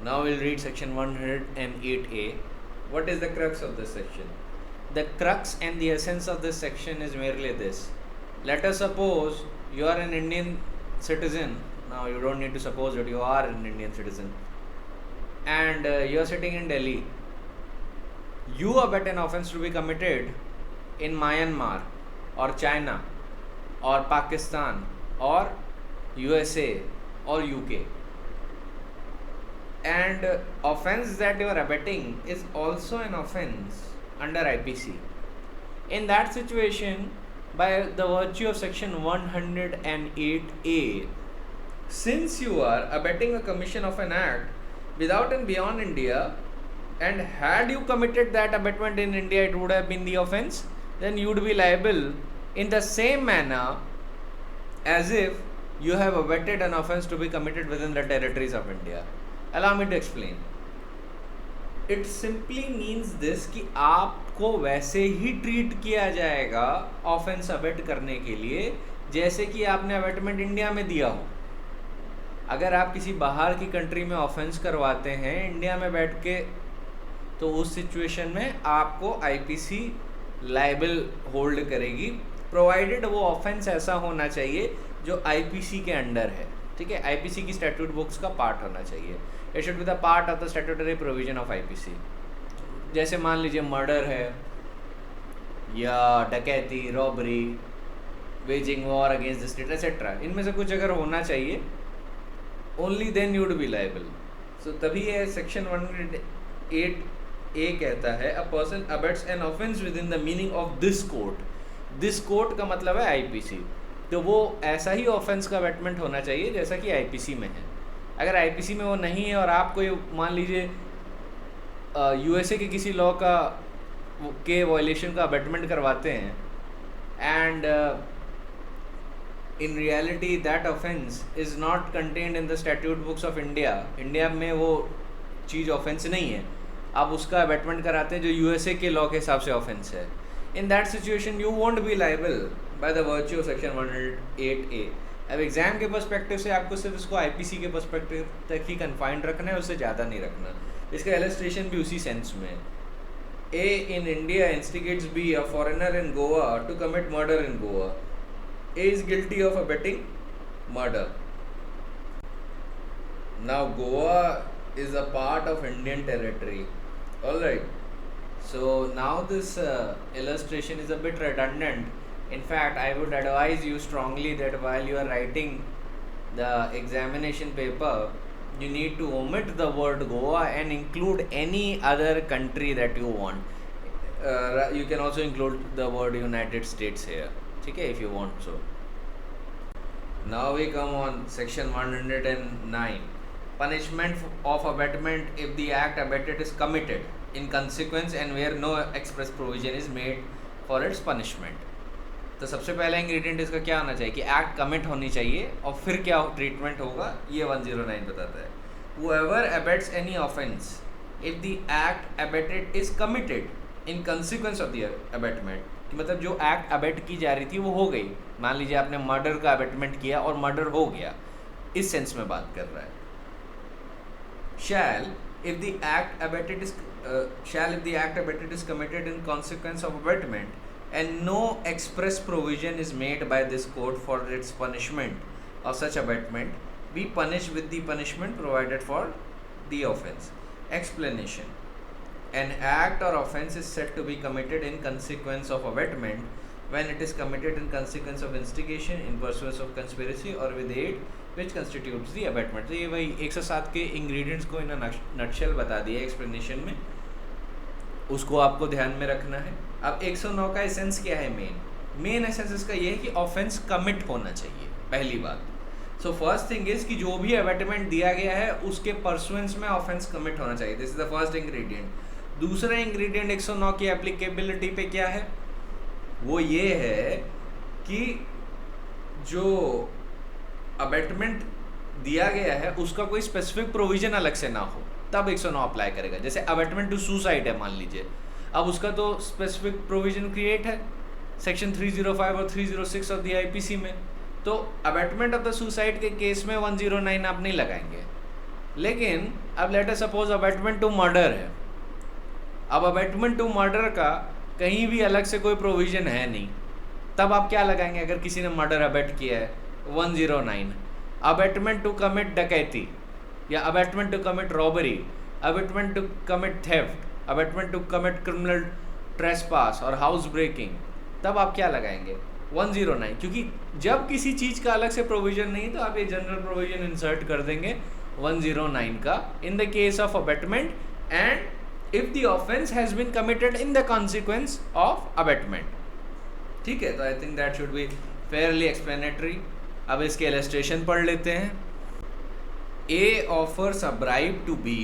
Now we'll read section 108A. What is the crux of this section? The crux and the essence of this section is merely this. Let us suppose you are an Indian citizen. Now you don't need to suppose that you are an Indian citizen. And you are sitting in Delhi. You abet an offence to be committed in Myanmar or China or Pakistan or USA or UK. And offence that you are abetting is also an offence under IPC. In that situation, by the virtue of section 108A, since you are abetting a commission of an act without and beyond India, and had you committed that abetment in India, it would have been the offence, then you would be liable in the same manner as if you have abetted an offence to be committed within the territories of India. Allow me to explain. It simply means this कि आपको वैसे ही treat किया जाएगा offence abate करने के लिए जैसे कि आपने अबेटमेंट इंडिया में दिया हो. अगर आप किसी बाहर की कंट्री में ऑफेंस करवाते हैं इंडिया में बैठ के, तो उस सिचुएशन में आपको आईपीसी लायबल होल्ड करेगी, प्रोवाइडेड वो ऑफेंस ऐसा होना चाहिए जो आईपीसी के अंडर है. ठीक है, आईपीसी की स्टैट्यूट बुक्स का पार्ट होना चाहिए. It should be the part of the statutory provision of IPC. जैसे मान लीजिए मर्डर है या डकैती, robbery, waging war against the state etcetera, इनमें से कुछ अगर होना चाहिए, only then you would be liable. So तभी ये सेक्शन 108A कहता है a person abets an offence within the meaning of this code. This code का मतलब है आईपीसी. तो वो ऐसा ही ऑफेंस का अबेटमेंट होना चाहिए जैसा कि आईपीसी में है. अगर आईपीसी में वो नहीं है और आप कोई मान लीजिए यूएसए के किसी लॉ का के वायलेशन का अबेटमेंट करवाते हैं and in reality that offence is not contained in the statute books of India. India में वो चीज़ ऑफेंस नहीं है, आप उसका अबेटमेंट कराते हैं जो यूएसए के लॉ के हिसाब से ऑफेंस है. इन that situation you won't be liable bye the virtue of section 108A. अब एग्जाम के पर्सपेक्टिव से आपको सिर्फ इसको आईपीसी के पर्सपेक्टिव तक ही कन्फाइंड रखना है, उससे ज़्यादा नहीं रखना. इसका इलस्ट्रेशन भी उसी सेंस में. A in India instigates B a foreigner in Goa to commit murder in Goa. A is guilty of abetting murder. Now Goa is a part of Indian territory. Alright. So now this illustration is a bit redundant. In fact, I would advise you strongly that while you are writing the examination paper, you need to omit the word Goa and include any other country that you want. You can also include the word United States here. Okay, if you want so. Now we come on section 109. Punishment of abetment if the act abetted is committed in consequence and where no express provision is made for its punishment. तो सबसे पहला ingredient इसका क्या होना चाहिए कि act commit होनी चाहिए, और फिर क्या ट्रीटमेंट होगा ये 109 बताता है. Whoever abets any offence if the act abetted is committed in consequence of the abetment, कि मतलब जो एक्ट अबेट की जा रही थी वो हो गई. मान लीजिए आपने मर्डर का अबेटमेंट किया और मर्डर हो गया, इस सेंस में बात कर रहा है. shall if the act abetted is committed in consequence of abetment and no express provision is made by this code for its punishment of such abetment, be punished with the punishment provided for the offence. Explanation. An act or offence is said to be committed in consequence of abetment when it is committed in consequence of instigation, in pursuance of conspiracy or with aid which constitutes the abetment. तो ये वही 107 के ingredients को in nutshell बता दिया explanation में, उसको आपको ध्यान में रखना है. अब 109 का एसेंस क्या है? मेन एसेंस इसका ये है कि ऑफेंस कमिट होना चाहिए, पहली बात. सो फर्स्ट थिंग इज कि जो भी अबेटमेंट दिया गया है उसके परसुएंस में ऑफेंस कमिट होना चाहिए. This is the first ingredient. दूसरा इंग्रेडिएंट 109 की एप्लीकेबिलिटी पे क्या है? वो ये है कि जो अबेटमेंट दिया गया है उसका कोई स्पेसिफिक प्रोविजन अलग से ना हो, तब 109 अप्लाई करेगा. जैसे अबेटमेंट टू सुसाइड है मान लीजिए, अब उसका तो स्पेसिफिक प्रोविजन क्रिएट है सेक्शन 305 और 306 ऑफ द आईपीसी में, तो अबेटमेंट ऑफ द सुसाइड के केस में 109 आप नहीं लगाएंगे. लेकिन अब let us suppose abetment to murder है, अब अबेटमेंट टू मर्डर का कहीं भी अलग से कोई प्रोविजन है नहीं, तब आप क्या लगाएंगे? अगर किसी ने मर्डर अबेट किया है 109, अबेटमेंट टू कमिट डकैती, या abetment to commit robbery, abetment to commit theft, abetment to commit criminal trespass और हाउस ब्रेकिंग, तब आप क्या लगाएंगे? 109, क्योंकि जब किसी चीज़ का अलग से प्रोविजन नहीं तो आप ये जनरल प्रोविजन इंसर्ट कर देंगे 109 का, in the case of abetment and if the offence has been committed in the consequence of abetment. ठीक है, तो I think that should be fairly explanatory. अब इसके इलस्ट्रेशन पढ़ लेते हैं। A offers a bribe to B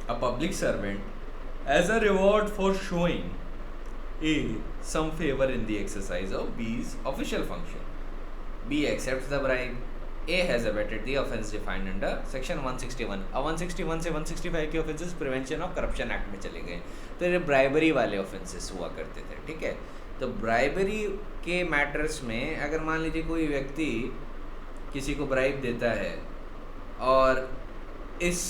a public servant as a reward for showing A some favor in the exercise of B's official function. B accepts the bribe. A has abetted the offence defined under section 161. अब 161 से 165 के offences prevention of corruption act में चले गए, तो ये bribery वाले offences हुआ करते थे। ठीक है, तो ब्राइबरी के मैटर्स में अगर मान लीजिए कोई व्यक्ति किसी को ब्राइब देता है और इस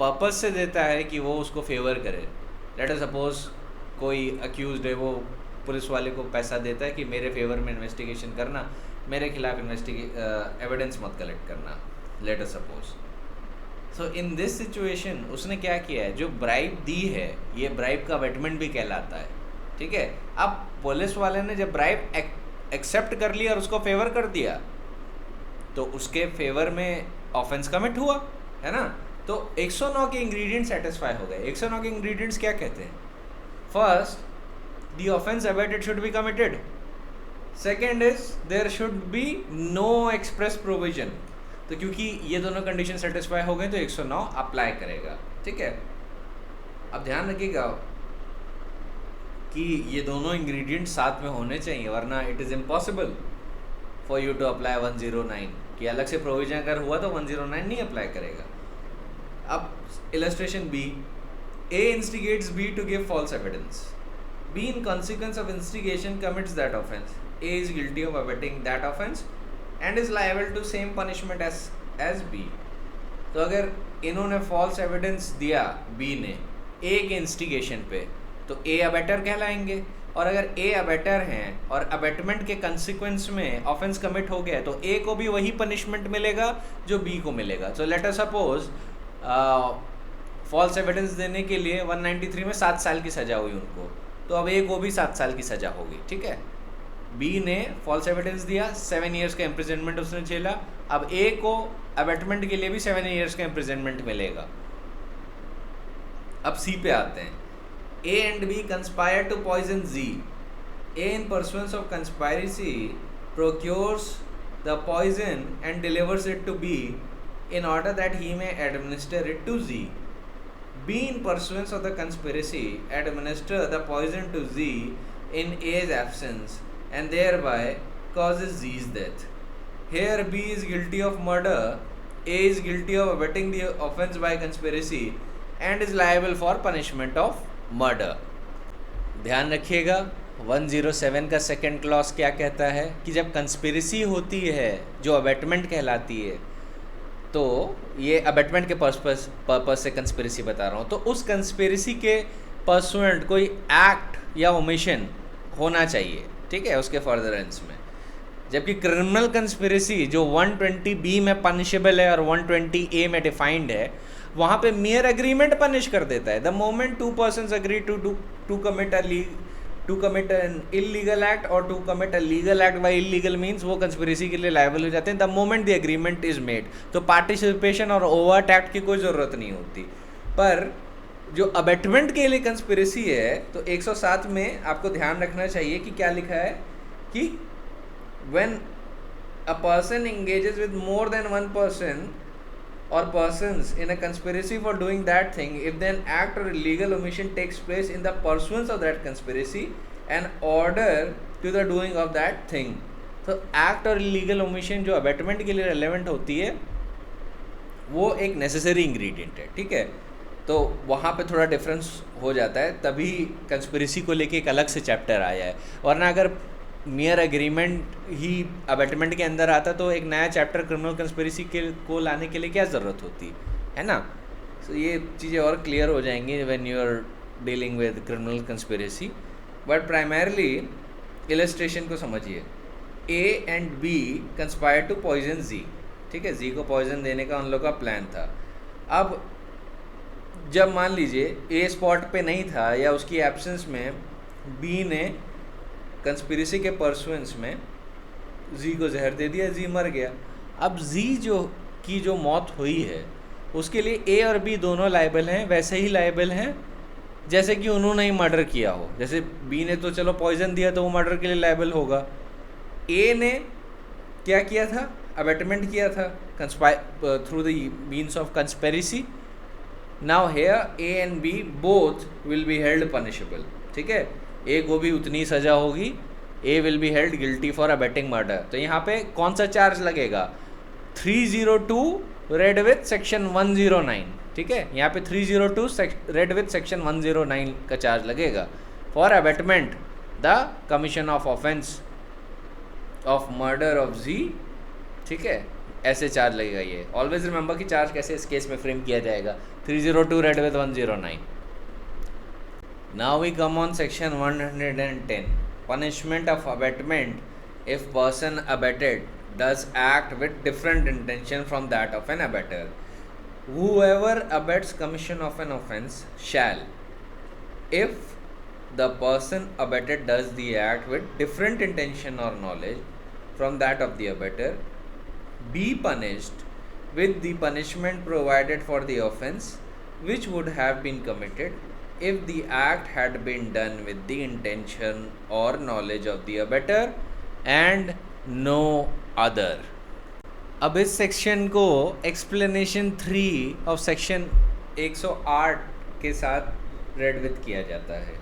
पर्पस से देता है कि वो उसको फेवर करे, लेट अस सपोज कोई अक्यूज्ड है, वो पुलिस वाले को पैसा देता है कि मेरे फेवर में इन्वेस्टिगेशन करना, मेरे खिलाफ एविडेंस मत कलेक्ट करना, late us suppose. So in this situation उसने क्या किया है, जो ब्राइब दी है ये ब्राइब का अबेटमेंट भी कहलाता है। ठीक है, अब पुलिस वाले ने जब ब्राइब एक्सेप्ट कर लिया और उसको फेवर कर दिया तो उसके फेवर में ऑफेंस कमिट हुआ, है ना। तो 109 के इंग्रेडिएंट सेटिस्फाई हो गए। 109 के इंग्रेडिएंट्स क्या कहते हैं? First, the offense abated should be committed. Second is there should be no express provision. तो क्योंकि ये दोनों कंडीशन सेटिस्फाई हो गए तो 109 अप्लाई करेगा। ठीक है, अब ध्यान रखिएगा कि ये दोनों इंग्रेडिएंट साथ में होने चाहिए, वरना it is impossible for you to apply 109 कि अलग से प्रोविजन अगर हुआ तो 109 नहीं अप्लाई करेगा। अब illustration B, A instigates B to give false evidence. B in consequence of instigation commits that offense. A is guilty of abetting that offense and is liable to same punishment as B. तो अगर इन्होंने false evidence दिया B ने A के instigation पे तो A abettor कहलाएंगे, और अगर A अबेटर हैं और अबेटमेंट के कंसिक्वेंस में ऑफेंस कमिट हो गया तो A को भी वही पनिशमेंट मिलेगा जो B को मिलेगा। So let us suppose false evidence देने के लिए 193 में 7 साल की सज़ा हुई उनको, तो अब ए को भी 7 साल की सज़ा होगी। ठीक है, बी ने फॉल्स एविडेंस दिया, 7 ईयर्स का इम्प्रिजनमेंट उसने झेला, अब ए को अबेटमेंट के लिए भी 7 ईयर्स का इम्प्रिजनमेंट मिलेगा। अब सी पे आते हैं। A and B conspire to poison Z. A in pursuance of conspiracy procures the poison and delivers it to B in order that he may administer it to Z. B in pursuance of the conspiracy administer the poison to Z in A's absence and thereby causes Z's death. Here B is guilty of murder, A is guilty of abetting the offense by conspiracy and is liable for punishment of murder. ध्यान रखिएगा 107 का second clause क्या कहता है कि जब conspiracy होती है जो अबेटमेंट कहलाती है, तो ये अबेटमेंट के पर्पस से कंस्पिरेसी बता रहा हूँ, तो उस कंस्पिरेसी के परसुएंट कोई एक्ट या ओमिशन होना चाहिए। ठीक है, उसके फर्दरेंस में, जबकि क्रिमिनल कंस्पिरेसी जो 120B में पनिशेबल है और 120A में डिफाइंड है, वहाँ पे मियर एग्रीमेंट पनिश कर देता है। The moment two persons agree to commit an illegal act और to commit a legal act by illegal means, वो कंस्पिरेसी के लिए लायबल हो जाते हैं the moment the agreement is made. तो पार्टिसिपेशन और ओवर्ट एक्ट की कोई ज़रूरत नहीं होती। पर जो अबेटमेंट के लिए कंस्पिरेसी है तो 107 में आपको ध्यान रखना चाहिए कि क्या लिखा है कि when a person engages with more than one person or persons in a conspiracy for doing that thing, if then act or illegal omission takes place in the pursuance of that conspiracy and order to the doing of that thing. तो act और illegal omission जो abetment के लिए relevant होती है वो एक necessary ingredient है। ठीक है, तो वहाँ पे थोड़ा डिफरेंस हो जाता है, तभी कंस्पिरेसी को लेके एक अलग से चैप्टर आया है। वरना अगर मियर एग्रीमेंट ही अबेटमेंट के अंदर आता, तो एक नया चैप्टर क्रिमिनल कंस्पिरेसी के को लाने के लिए क्या ज़रूरत होती है ना. सो ये चीज़ें और क्लियर हो जाएंगी when you are dealing with criminal conspiracy. But primarily illustration को समझिए. A and B conspire to poison Z. ठीक है, जी को पॉइजन देने का उन लोगों का प्लान था. अब जब मान लीजिए ए स्पॉट पे नहीं था या उसकी एब्सेंस में बी ने कंस्पिरेसी के परसुएंस में जी को जहर दे दिया, जी मर गया. अब जी जो मौत हुई है उसके लिए ए और बी दोनों लायबल हैं, वैसे ही लायबल हैं जैसे कि उन्होंने ही मर्डर किया हो. जैसे बी ने तो चलो पॉइजन दिया तो वो मर्डर के लिए लायबल होगा. ए ने क्या किया था, अबेटमेंट किया था through the means of conspiracy. Now here A and B both will be held punishable. ठीक है, ए को भी उतनी सज़ा होगी, A will be held guilty for abetting murder. तो यहाँ पे कौन सा चार्ज लगेगा, 302 रेड विथ सेक्शन 109. ठीक है, यहाँ पे 302 रेड विथ सेक्शन 109 का चार्ज लगेगा for abetment the commission of offence of murder of Z. ठीक है, ऐसे चार्ज लगेगा. ये ऑलवेज रिमेंबर कि चार्ज कैसे इस केस में फ्रेम किया जाएगा. 302 read with 109. Now we come on section 110, punishment of abatement if person abetted does act with different intention from that of an abettor. Whoever abets commission of an offence shall, if the person abetted does the act with different intention or knowledge from that of the abettor, be punished with the punishment provided for the offence which would have been committed if the act had been done with the intention or knowledge of the abettor and no other. अब इस section को explanation 3 of section 108 के साथ red with किया जाता है.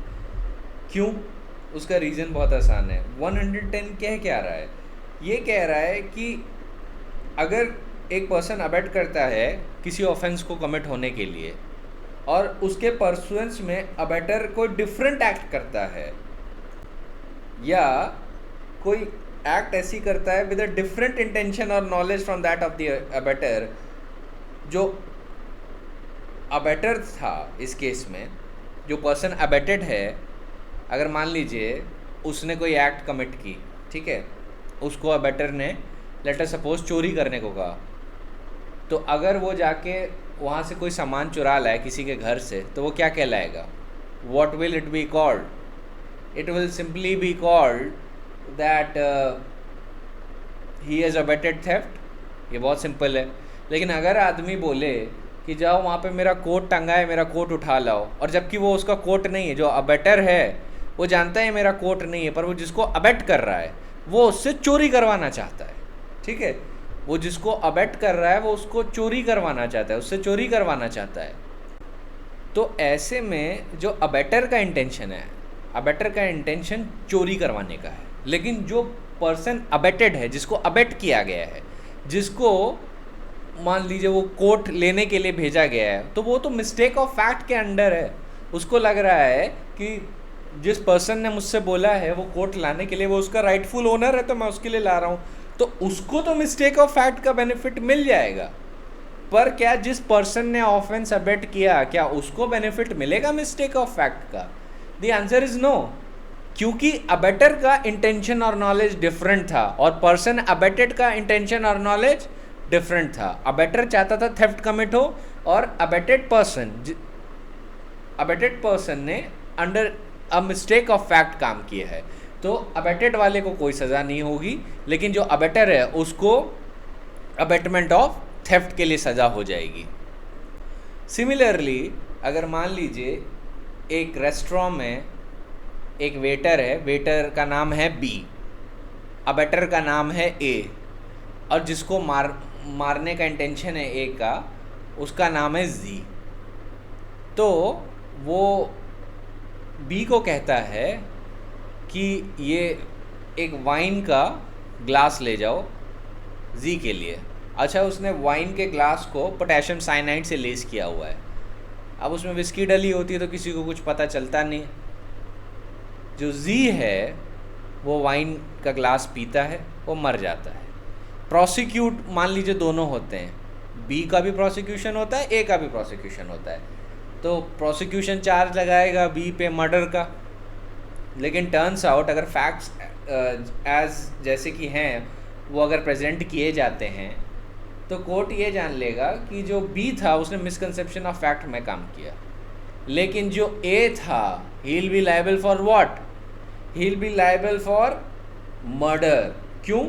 क्यों? उसका रीज़न बहुत आसान है. 110 क्या रहा है, ये कह रहा है कि अगर एक पर्सन अबेट करता है किसी ऑफेंस को कमिट होने के लिए और उसके परसुएंस में अबेटर कोई डिफरेंट एक्ट करता है या कोई एक्ट ऐसी करता है विद अ डिफरेंट इंटेंशन और knowledge from that of the abettor, जो अबेटर था इस केस में, जो पर्सन अबेटेड है, अगर मान लीजिए उसने कोई एक्ट कमिट की. ठीक है, उसको अबेटर ने लेट अस सपोज चोरी करने को कहा, तो अगर वो जाके वहाँ से कोई सामान चुरा लाए किसी के घर से, तो वो क्या कहलाएगा, what will it be called? It will simply be called that he has abetted theft. ये बहुत सिंपल है. लेकिन अगर आदमी बोले कि जाओ वहाँ पे मेरा कोट टंगा है, मेरा कोट उठा लाओ, और जबकि वो उसका कोट नहीं है, जो अबेटर है वो जानता है मेरा कोट नहीं है, पर वो जिसको अबेट कर रहा है वो उससे चोरी करवाना चाहता है. ठीक है, वो जिसको अबेट कर रहा है वो उसको चोरी करवाना चाहता है, उससे चोरी करवाना चाहता है. तो ऐसे में जो अबेटर का इंटेंशन है, अबेटर का इंटेंशन चोरी करवाने का है, लेकिन जो पर्सन अबेटेड है, जिसको अबेट किया गया है, जिसको मान लीजिए वो कोट लेने के लिए भेजा गया है, तो वो तो मिस्टेक ऑफ फैक्ट के अंडर है. उसको लग रहा है कि जिस पर्सन ने मुझसे बोला है वो कोट लाने के लिए, वो उसका राइटफुल ओनर है, तो मैं उसके लिए ला रहा हूँ, तो उसको तो मिस्टेक ऑफ फैक्ट का बेनिफिट मिल जाएगा. पर क्या जिस पर्सन ने ऑफेंस अबेट किया, क्या उसको बेनिफिट मिलेगा मिस्टेक ऑफ फैक्ट का? द आंसर इज नो, क्योंकि अबेटर का इंटेंशन और नॉलेज डिफरेंट था और पर्सन अबेटेड का इंटेंशन और नॉलेज डिफरेंट था. अबेटर चाहता था थेफ्ट कमिट हो, और अबेटेड पर्सन ने under a mistake of fact काम किया है. तो अबेटेड वाले को कोई सज़ा नहीं होगी, लेकिन जो अबेटर है उसको अबेटमेंट ऑफ थेफ्ट के लिए सज़ा हो जाएगी. सिमिलरली अगर मान लीजिए एक रेस्टोरेंट में एक वेटर है, वेटर का नाम है बी, अबेटर का नाम है ए, और जिसको मारने का इंटेंशन है ए का, उसका नाम है जी. तो वो बी को कहता है कि ये एक वाइन का ग्लास ले जाओ जी के लिए. अच्छा, उसने वाइन के ग्लास को पोटेशियम साइनाइड से लेस किया हुआ है. अब उसमें विस्की डली होती है तो किसी को कुछ पता चलता नहीं. जो जी है वो वाइन का ग्लास पीता है, वो मर जाता है। प्रोसिक्यूट मान लीजिए दोनों होते हैं, बी का भी प्रोसिक्यूशन होता है, ए का भी प्रोसिक्यूशन होता है, तो प्रोसिक्यूशन चार्ज लगाएगा बी पे मर्डर का। लेकिन टर्न्स आउट अगर फैक्ट्स एज जैसे कि हैं वो अगर प्रेजेंट किए जाते हैं तो कोर्ट ये जान लेगा कि जो बी था उसने मिसकंसेप्शन ऑफ फैक्ट में काम किया, लेकिन जो ए था he will be liable for what, he will be liable for murder. क्यों?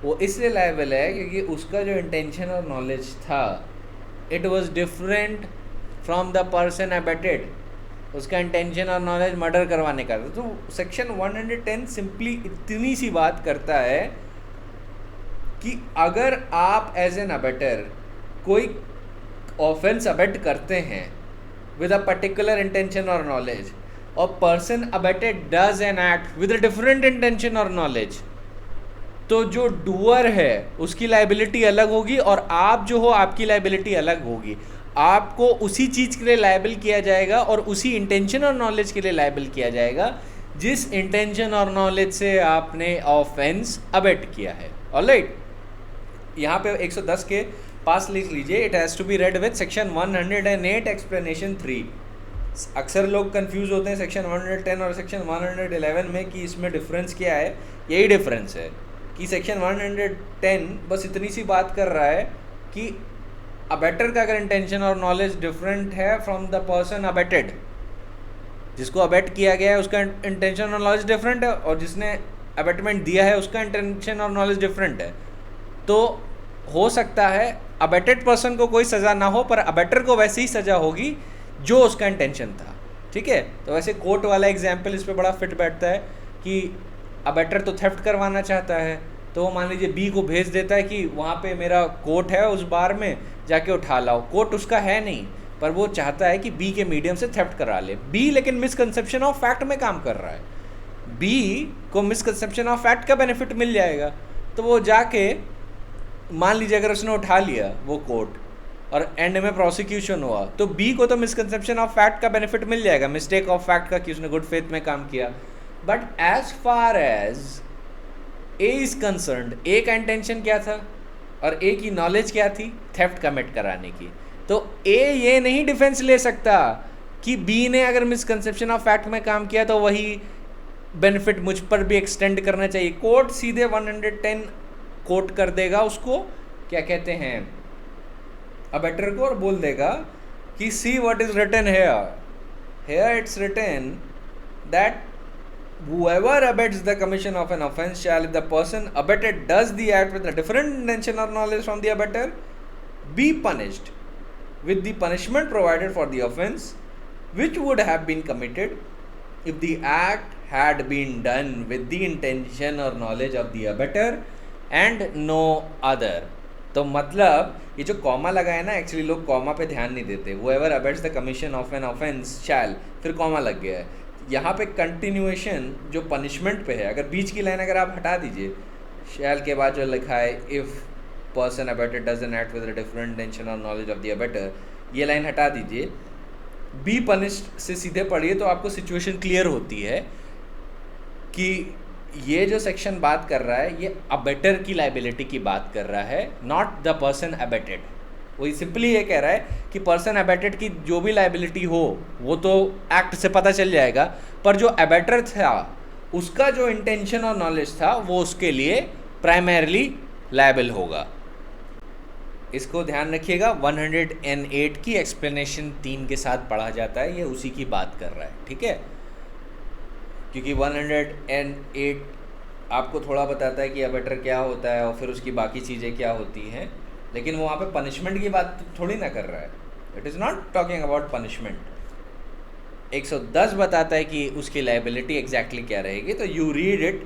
वो इसलिए लायबल है क्योंकि उसका जो इंटेंशन और नॉलेज था it was different from the person abetted. उसका इंटेंशन और नॉलेज मर्डर करवाने का था। तो सेक्शन 110 सिंपली इतनी सी बात करता है कि अगर आप एज एन अबेटर कोई ऑफेंस अबेट करते हैं विद अ पर्टिकुलर इंटेंशन और नॉलेज, और person abetted does an act with a different intention और नॉलेज, तो जो डूअर है उसकी लाइबिलिटी अलग होगी और आप जो हो आपकी लाइबिलिटी अलग होगी। आपको उसी चीज़ के लिए लायबल किया जाएगा और उसी इंटेंशन और नॉलेज के लिए लायबल किया जाएगा जिस इंटेंशन और नॉलेज से आपने ऑफेंस अबेट किया है। ऑलराइट, यहाँ पे 110 के पास लिख लीजिए, it has to be read with section 108 explanation 3। अक्सर लोग कंफ्यूज होते हैं सेक्शन 110 और सेक्शन 111 में कि इसमें डिफरेंस क्या है। यही डिफरेंस है कि सेक्शन 110 बस इतनी सी बात कर रहा है कि अबेटर का अगर इंटेंशन और नॉलेज डिफरेंट है फ्रॉम द पर्सन अबेटेड, जिसको अबेट किया गया है उसका इंटेंशन और नॉलेज डिफरेंट है, और जिसने अबेटमेंट दिया है उसका इंटेंशन और नॉलेज डिफरेंट है, तो हो सकता है अबेटेड पर्सन को कोई सज़ा ना हो पर अबेटर को वैसे ही सज़ा होगी जो उसका इंटेंशन था। ठीक है, तो वैसे कोर्ट वाला एग्जाम्पल इस पर बड़ा फिट बैठता है कि अबेटर तो थेफ्ट करवाना चाहता है, तो वो मान लीजिए बी को भेज देता है कि वहाँ पे मेरा कोर्ट है उस बार में, जाके उठा लाओ। कोर्ट उसका है नहीं पर वो चाहता है कि बी के मीडियम से थेफ्ट करा ले। बी लेकिन मिसकंसेप्शन ऑफ फैक्ट में काम कर रहा है, बी को मिसकंसेप्शन ऑफ फैक्ट का बेनिफिट मिल जाएगा, तो वो जाके मान लीजिए अगर उसने उठा लिया वो कोर्ट और एंड में प्रोसिक्यूशन हुआ, तो बी को तो मिसकंसेप्शन ऑफ फैक्ट का बेनिफिट मिल जाएगा, मिस्टेक ऑफ फैक्ट का कि उसने गुड फेथ में काम किया। But as far as A is concerned, A का इंटेंशन क्या था और ए की नॉलेज क्या थी, थेफ्ट कमिट कराने की, तो ए ये नहीं डिफेंस ले सकता कि बी ने अगर मिसकंसेप्शन ऑफ फैक्ट में काम किया तो वही बेनिफिट मुझ पर भी एक्सटेंड करना चाहिए। कोर्ट सीधे 110 कोट कर देगा उसको, क्या कहते हैं, अबेटर को, और बोल देगा कि see what is written here it's written that whoever abets the commission of an offense shall, if the person abetted does the act with a different intention or knowledge from the abetter, be punished with the punishment provided for the offense which would have been committed if the act had been done with the intention or knowledge of the abetter and no other। तो मतलब ये जो comma लगा है ना, actually लोग comma पे ध्यान नहीं देते। whoever abets the commission of an offense shall, फिर कॉमा लग गया है यहाँ पे। कंटिन्यूएशन जो पनिशमेंट पे है, अगर बीच की लाइन अगर आप हटा दीजिए, शैल के बाद जो लिखा है if person abetted does an act with a different intention और नॉलेज ऑफ द अबेटर, ये लाइन हटा दीजिए, बी पनिश्ड से सीधे पढ़िए तो आपको सिचुएशन क्लियर होती है कि ये जो सेक्शन बात कर रहा है ये अबेटर की लाइबिलिटी की बात कर रहा है, नॉट द पर्सन अबेटेड। वही सिंपली ये कह रहा है कि पर्सन अबेटेड की जो भी लाइबिलिटी हो वो तो एक्ट से पता चल जाएगा, पर जो अबेटर था उसका जो इंटेंशन और नॉलेज था वो उसके लिए प्राइमरीली लायबल होगा। इसको ध्यान रखिएगा, 108 की एक्सप्लेनेशन 3 के साथ पढ़ा जाता है, ये उसी की बात कर रहा है। ठीक है, क्योंकि 108 आपको थोड़ा बताता है कि अबेटर क्या होता है और फिर उसकी बाकी चीज़ें क्या होती हैं, लेकिन वो वहाँ पे पनिशमेंट की बात थोड़ी ना कर रहा है। It is not talking about punishment. 110 बताता है कि उसकी लाइबिलिटी एग्जैक्टली क्या रहेगी, तो you read it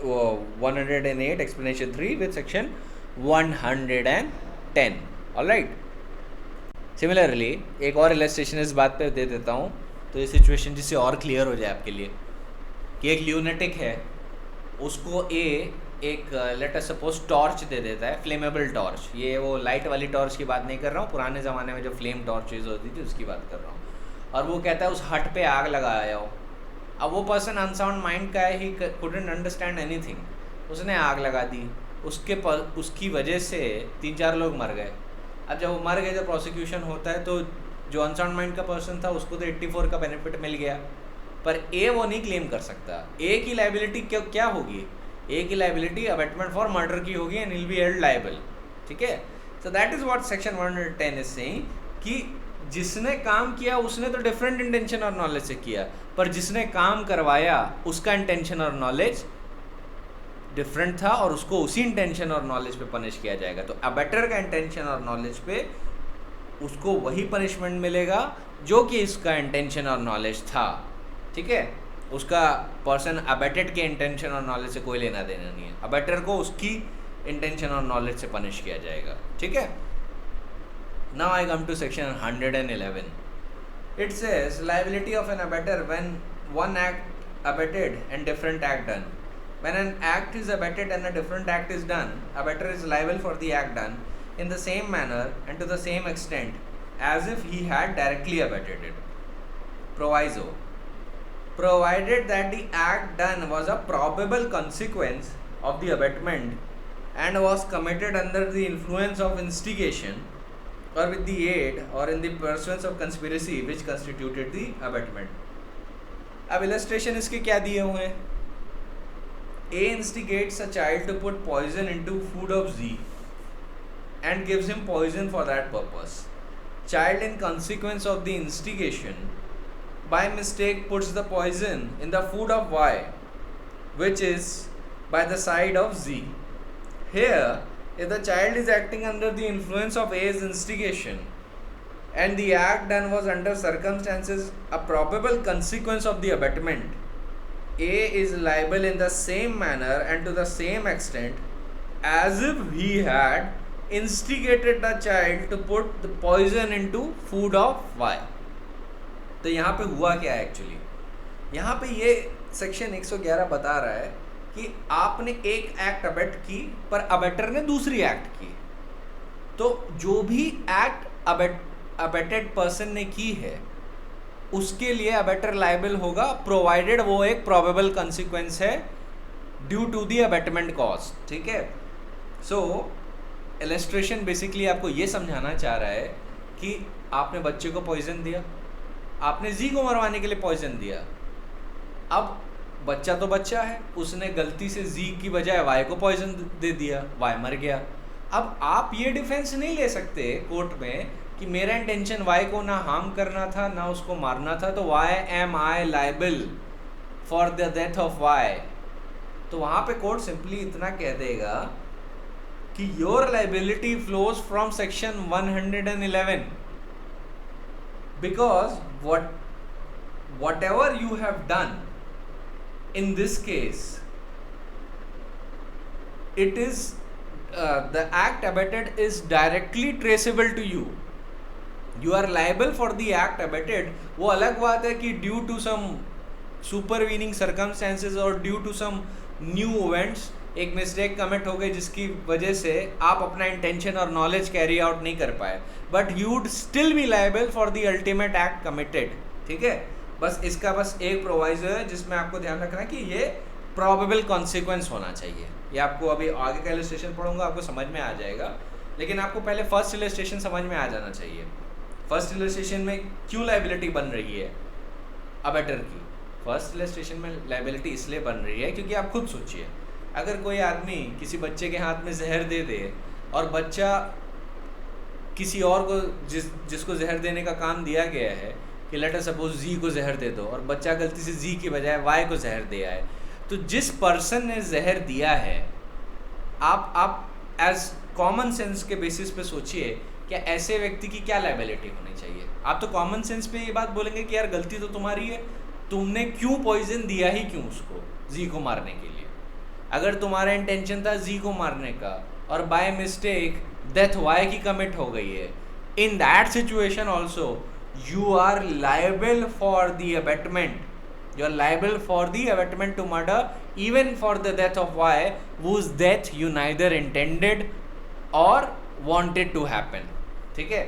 108 explanation 3 with section 110। Alright, similarly एक और इलस्ट्रेशन इस बात पे दे देता हूँ तो ये सिचुएशन जिससे और क्लियर हो जाए आपके लिए, कि एक ल्यूनेटिक है, उसको एक लेट अस सपोज टॉर्च दे देता है, फ्लेमेबल टॉर्च। ये वो लाइट वाली टॉर्च की बात नहीं कर रहा हूँ, पुराने ज़माने में जो फ्लेम टॉर्च यूज़ होती थी उसकी बात कर रहा हूँ। और वो कहता है उस हट पे आग लगाया हो, अब वो पर्सन अनसाउंड माइंड का है, ही कुडंट अंडरस्टैंड एनीथिंग, उसने आग लगा दी, उसकी वजह से 3-4 लोग मर गए। अब जब वो मर गए, जब प्रोसिक्यूशन होता है तो जो अनसाउंड माइंड का पर्सन था उसको तो 84 का बेनिफिट मिल गया, पर ए वो नहीं क्लेम कर सकता। ए की लाइबिलिटी क्या होगी? ए की लाइबिलिटी अबेटमेंट फॉर मर्डर की होगी and will be held liable. ठीक है, so that is what section 110 is saying कि जिसने काम किया उसने तो डिफरेंट इंटेंशन और नॉलेज से किया, पर जिसने काम करवाया उसका इंटेंशन और नॉलेज डिफरेंट था और उसको उसी इंटेंशन और नॉलेज पे पनिश किया जाएगा। तो अबेटर का इंटेंशन और नॉलेज पे उसको वही पनिशमेंट मिलेगा जो कि इसका इंटेंशन और नॉलेज था। ठीक है, उसका पर्सन अबेटेड के इंटेंशन और नॉलेज से कोई लेना देना नहीं है, अबेटर को उसकी इंटेंशन और नॉलेज से पनिश किया जाएगा। ठीक है, now I come to section 111. It says liability of an abettor when one act abetted and different act done. When an act is abetted and a different act is done, abettor is liable for the act done in the same manner and to the same extent as if he had directly abetted it. Proviso. Provided that the act done was a probable consequence of the abatement and was committed under the influence of instigation or with the aid or in the pursuance of conspiracy which constituted the abatement. अब illustration इसके क्या दिए हुए हैं? A instigates a child to put poison into food of Z and gives him poison for that purpose. Child, in consequence of the instigation, by mistake puts the poison in the food of Y, which is by the side of Z. Here, if the child is acting under the influence of A's instigation and the act done was under circumstances a probable consequence of the abetment, A is liable in the same manner and to the same extent as if he had instigated the child to put the poison into food of Y. तो यहाँ पे हुआ क्या है actually? यहाँ पे ये section 111 बता रहा है कि आपने एक एक्ट अबेट की पर अबेटर ने दूसरी एक्ट की, तो जो भी एक्ट अबेटेड पर्सन ने की है उसके लिए अबेटर लायबल होगा, प्रोवाइडेड वो एक प्रोबेबल कंसिक्वेंस है due to the abetment caused. ठीक है, सो इलस्ट्रेशन बेसिकली आपको ये समझाना चाह रहा है कि आपने बच्चे को पॉइजन दिया, आपने जी को मरवाने के लिए पॉइजन दिया. अब बच्चा तो बच्चा है, उसने गलती से जी की बजाय वाई को पॉइजन दे दिया, वाई मर गया. अब आप ये डिफेंस नहीं ले सकते कोर्ट में कि मेरा इंटेंशन वाई को ना हार्म करना था ना उसको मारना था, तो Y am I liable for the death of Y. तो वहाँ पे कोर्ट सिंपली इतना कह देगा कि your liability flows from section 111 because whatever you have done in this case, it is the act abetted is directly traceable to you. You are liable for the act abetted. वो अलग बात है कि due to some supervening circumstances और due to some new events एक mistake commit हो गई जिसकी वजह से आप अपना इंटेंशन और नॉलेज कैरी आउट नहीं कर पाए, but you would still be liable for the ultimate act committed. ठीक है, बस इसका बस एक प्रोवाइजो है जिसमें आपको ध्यान रखना है कि ये प्रोबेबल कॉन्सिक्वेंस होना चाहिए. ये आपको अभी आगे का इलस्ट्रेशन पढ़ूंगा आपको समझ में आ जाएगा, लेकिन आपको पहले फर्स्ट इलस्ट्रेशन समझ में आ जाना चाहिए. फर्स्ट इलस्ट्रेशन में क्यों लाइबिलिटी बन रही है अबेटर की? फर्स्ट इलस्ट्रेशन में लाइबिलिटी इसलिए बन रही है क्योंकि आप खुद सोचिए, अगर कोई आदमी किसी बच्चे के हाथ में जहर दे दे और बच्चा किसी और को जिसको जहर देने का काम दिया गया है कि लेट अस सपोज जी को जहर दे दो और बच्चा गलती से जी की बजाय वाई को जहर दे आए, तो जिस पर्सन ने जहर दिया है आप एज कॉमन सेंस के बेसिस पे सोचिए क्या ऐसे व्यक्ति की क्या लायबिलिटी होनी चाहिए. आप तो कॉमन सेंस पे ये बात बोलेंगे कि यार गलती तो तुम्हारी है, तुमने क्यों पॉइजन दिया ही क्यों उसको जी को मारने के लिए. अगर तुम्हारा इंटेंशन था जी को मारने का और बाय मिस्टेक डेथ वाई की कमिट हो गई है, इन that situation also you are liable for the abetment. You are liable for the abetment to murder even for the death of Y whose death you neither intended or wanted to happen. ठीक है,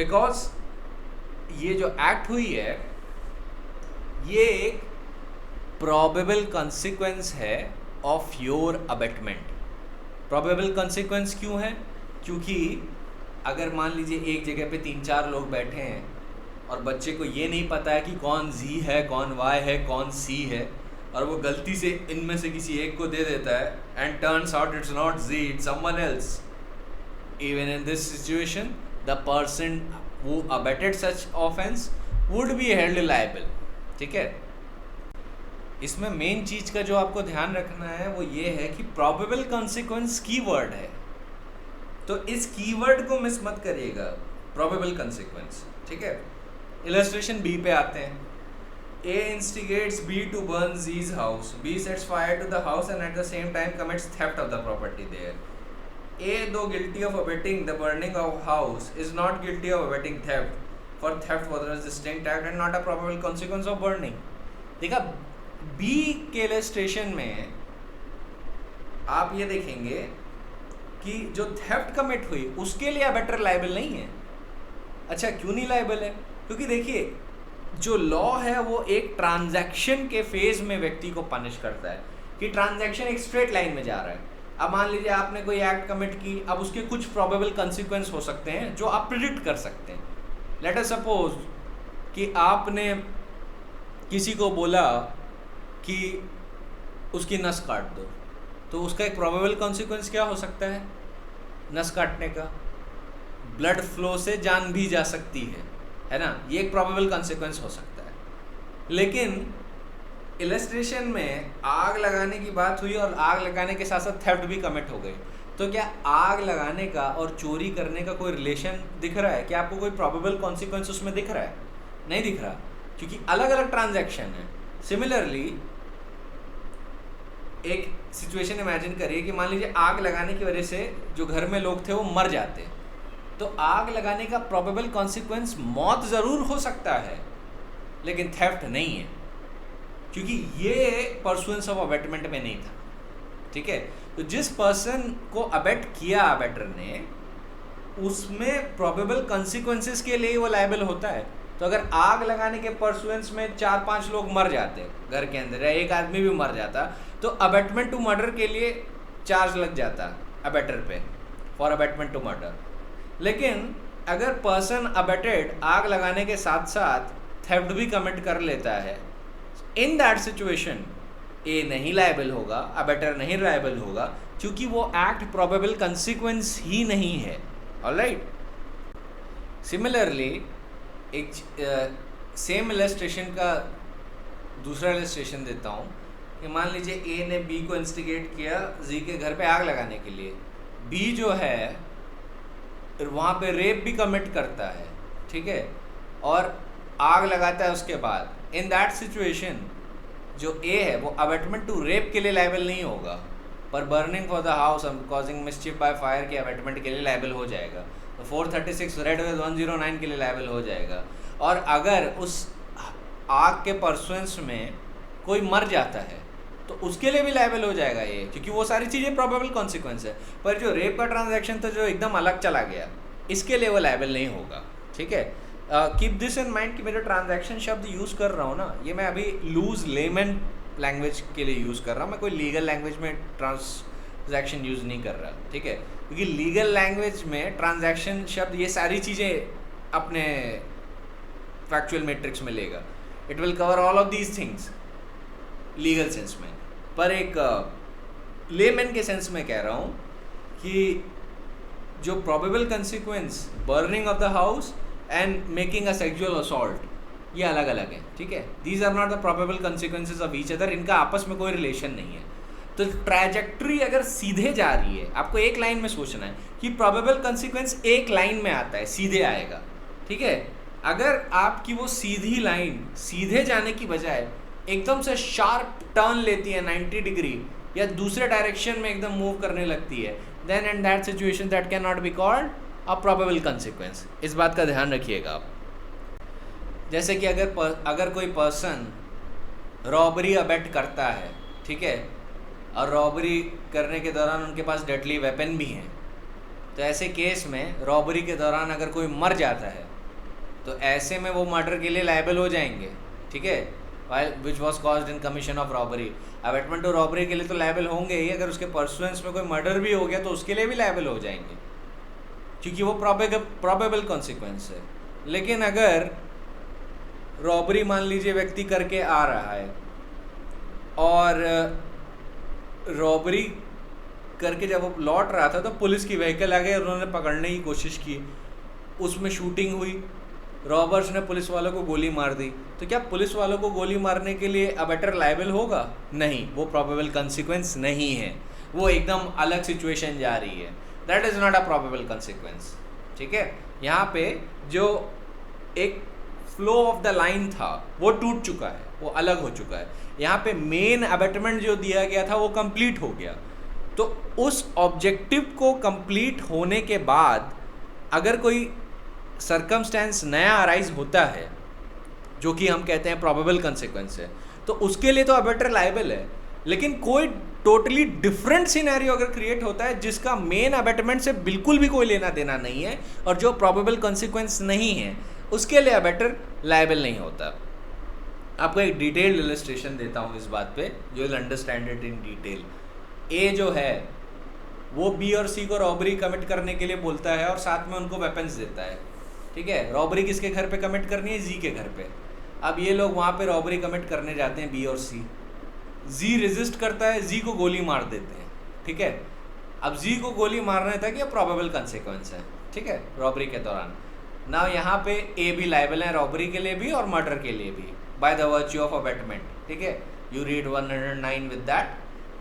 because ये जो act हुई है ये एक probable consequence है of your abetment. Probable consequence क्यों है? क्योंकि अगर मान लीजिए एक जगह पे 3-4 लोग बैठे हैं और बच्चे को ये नहीं पता है कि कौन जी है, कौन वाई है, कौन सी है, और वो गलती से इनमें से किसी एक को दे देता है, and turns out it's not Z, it's someone else. Even in this situation the person who abetted such offence would be held liable. ठीक है, इसमें मेन चीज का जो आपको ध्यान रखना है वो ये है कि प्रोबेबल कॉन्सिक्वेंस कीवर्ड है, तो इस कीवर्ड को मिस मत करिएगा, प्रोबेबल कॉन्सिक्वेंस। ठीक है, इलस्ट्रेशन बी पे आते हैं। A instigates B to burn Z's house. B sets fire to the house and at the same time commits theft of the property there. A, though guilty of abetting the burning of house, is not guilty of abetting theft, for theft was a distinct act and not a probable consequence of burning. देखा, B के illustration में आप ये देखेंगे कि जो theft commit हुई उसके लिए अबेटर लायबल नहीं है। अच्छा, क्यों नहीं लायबल है? क्योंकि देखिए, जो लॉ है वो एक ट्रांजैक्शन के फेज में व्यक्ति को पनिश करता है कि ट्रांजैक्शन एक स्ट्रेट लाइन में जा रहा है। अब मान लीजिए आपने कोई एक्ट कमिट की, अब उसके कुछ प्रोबेबल कॉन्सिक्वेंस हो सकते हैं जो आप प्रिडिक्ट कर सकते हैं। लेट अस सपोज कि आपने किसी को बोला कि उसकी नस काट दो, तो उसका एक प्रोबेबल कॉन्सिक्वेंस क्या हो सकता है? नस काटने का, ब्लड फ्लो से जान भी जा सकती है ना, ये एक प्रोबेबल कॉन्सिक्वेंस हो सकता है। लेकिन इलस्ट्रेशन में आग लगाने की बात हुई और आग लगाने के साथ साथ थेफ्ट भी कमिट हो गई, तो क्या आग लगाने का और चोरी करने का कोई रिलेशन दिख रहा है? क्या आपको कोई प्रोबेबल कॉन्सिक्वेंस उसमें दिख रहा है? नहीं दिख रहा, क्योंकि अलग अलग ट्रांजैक्शन है। सिमिलरली एक सिचुएशन इमेजिन करिए कि मान लीजिए आग लगाने की वजह से जो घर में लोग थे वो मर जाते, तो आग लगाने का प्रोबेबल कॉन्सिक्वेंस मौत ज़रूर हो सकता है लेकिन थेफ्ट नहीं है, क्योंकि ये परसुएंस ऑफ अबेटमेंट में नहीं था। ठीक है, तो जिस पर्सन को अबेट किया अबेटर ने, उसमें प्रोबेबल कॉन्सिक्वेंसेस के लिए वो लायबल होता है। तो अगर आग लगाने के परसुएंस में 4-5 लोग मर जाते घर के अंदर, या एक आदमी भी मर जाता, तो अबेटमेंट टू मर्डर के लिए चार्ज लग जाता अबेटर पे, फॉर अबेटमेंट टू मर्डर। लेकिन अगर पर्सन अबेटेड आग लगाने के साथ साथ थेफ्ट भी कमिट कर लेता है, इन दैट सिचुएशन ए नहीं लायबल होगा, अबेटर नहीं लायबल होगा, क्योंकि वो एक्ट प्रोबेबल कंसिक्वेंस ही नहीं है। ऑलराइट, सिमिलरली एक सेम इलस्ट्रेशन का दूसरा इलस्ट्रेशन देता हूँ कि मान लीजिए ए ने बी को इंस्टिगेट किया जी के घर पे आग लगाने के लिए। बी जो है वहाँ पे रेप भी कमिट करता है, ठीक है, और आग लगाता है उसके बाद। इन दैट सिचुएशन जो ए है वो अबेटमेंट टू रेप के लिए लायबल नहीं होगा, पर burning for the house causing मिसचिफ by fire के अबेटमेंट के लिए लायबल हो जाएगा। तो 436 रेड विद 109 के लिए लायबल हो जाएगा। और अगर उस आग के परसुएंस में कोई मर जाता है तो उसके लिए भी लायबल हो जाएगा ये, क्योंकि वो सारी चीज़ें प्रोबेबल कॉन्सिक्वेंस है। पर जो रेप का ट्रांजैक्शन था जो एकदम अलग चला गया, इसके लिए वो लायबल नहीं होगा। ठीक है, कीप दिस इन माइंड कि मेरे ट्रांजैक्शन शब्द यूज़ कर रहा हूँ ना, ये मैं अभी लूज लेमन लैंग्वेज के लिए यूज़ कर रहा हूँ, मैं कोई लीगल लैंग्वेज में ट्रांजैक्शन यूज़ नहीं कर रहा। ठीक है, क्योंकि लीगल लैंग्वेज में ट्रांजैक्शन शब्द ये सारी चीज़ें अपने फैक्चुअल मैट्रिक्स में लेगा, it will cover all of these things legal sense में। पर एक लेमैन के सेंस में कह रहा हूँ कि जो probable consequence burning of the house and making a sexual assault ये अलग अलग है। ठीक है, these are not the probable consequences of each other, इनका आपस में कोई रिलेशन नहीं है। तो ट्रैजेक्टरी अगर सीधे जा रही है, आपको एक लाइन में सोचना है कि प्रोबेबल कंसिक्वेंस एक लाइन में आता है, सीधे आएगा। ठीक है, अगर आपकी वो सीधी लाइन सीधे जाने की बजाय एकदम से शार्प टर्न लेती है 90 डिग्री या दूसरे डायरेक्शन में एकदम मूव करने लगती है, then in that situation that can not be called a probable consequence. इस बात का ध्यान रखिएगा आप। जैसे कि अगर कोई पर्सन रॉबरी अबेट करता है, ठीक है, और रॉबरी करने के दौरान उनके पास डेडली वेपन भी हैं, तो ऐसे केस में रॉबरी के दौरान अगर कोई मर जाता है तो ऐसे में वो मर्डर के लिए लायबल हो जाएंगे। ठीक है, which was caused in commission of robbery. Abetment to robbery के लिए तो लायबल होंगे ही, अगर उसके परसुएंस में कोई मर्डर भी हो गया तो उसके लिए भी लायबल हो जाएंगे, क्योंकि वो प्रॉबेबल कॉन्सिक्वेंस है। लेकिन अगर रॉबरी मान लीजिए व्यक्ति करके आ रहा है और रॉबरी करके जब वो लौट रहा था तो पुलिस की व्हीकल आ गई और उन्होंने पकड़ने की कोशिश की, उसमें शूटिंग हुई, रॉबर्स ने पुलिस वालों को गोली मार दी, तो क्या पुलिस वालों को गोली मारने के लिए अबेटर लायबल होगा? नहीं, वो प्रोबेबल कॉन्सिक्वेंस नहीं है, वो एकदम अलग सिचुएशन जा रही है। That is not a probable consequence. ठीक है, यहाँ पे जो एक फ्लो ऑफ द लाइन था वो टूट चुका है, वो अलग हो चुका है। यहाँ पे मेन अबेटमेंट जो दिया गया था वो कंप्लीट हो गया, तो उस ऑब्जेक्टिव को कंप्लीट होने के बाद अगर कोई सर्कमस्टेंस नया अराइज होता है जो कि हम कहते हैं प्रोबेबल कंसिक्वेंस है, तो उसके लिए तो अबेटर लायबल है। लेकिन कोई टोटली डिफरेंट सिनेरियो अगर क्रिएट होता है जिसका मेन अबेटमेंट से बिल्कुल भी कोई लेना देना नहीं है और जो प्रोबेबल कंसिक्वेंस नहीं है, उसके लिए अबेटर लायबल नहीं होता। आपको एक डिटेल्ड इलस्ट्रेशन देता हूँ इस बात पे, you will understand it in detail. A जो है वो बी और सी को रॉबरी कमिट करने के लिए बोलता है और साथ में उनको वेपन्स देता है। ठीक है, रॉबरी किसके घर पे कमिट करनी है? जी के घर पे। अब ये लोग वहाँ पे रॉबरी कमिट करने जाते हैं, बी और सी। जी रेजिस्ट करता है, जी को गोली मार देते हैं। ठीक है, अब जी को गोली मारने तक ये प्रोबेबल कंसिक्वेंस है। ठीक है, रॉबरी के दौरान ना यहाँ पे ए भी लायबल है रॉबरी के लिए भी और मर्डर के लिए भी, by the virtue of abetment. ठीक है, यू रीड 109 विद दैट,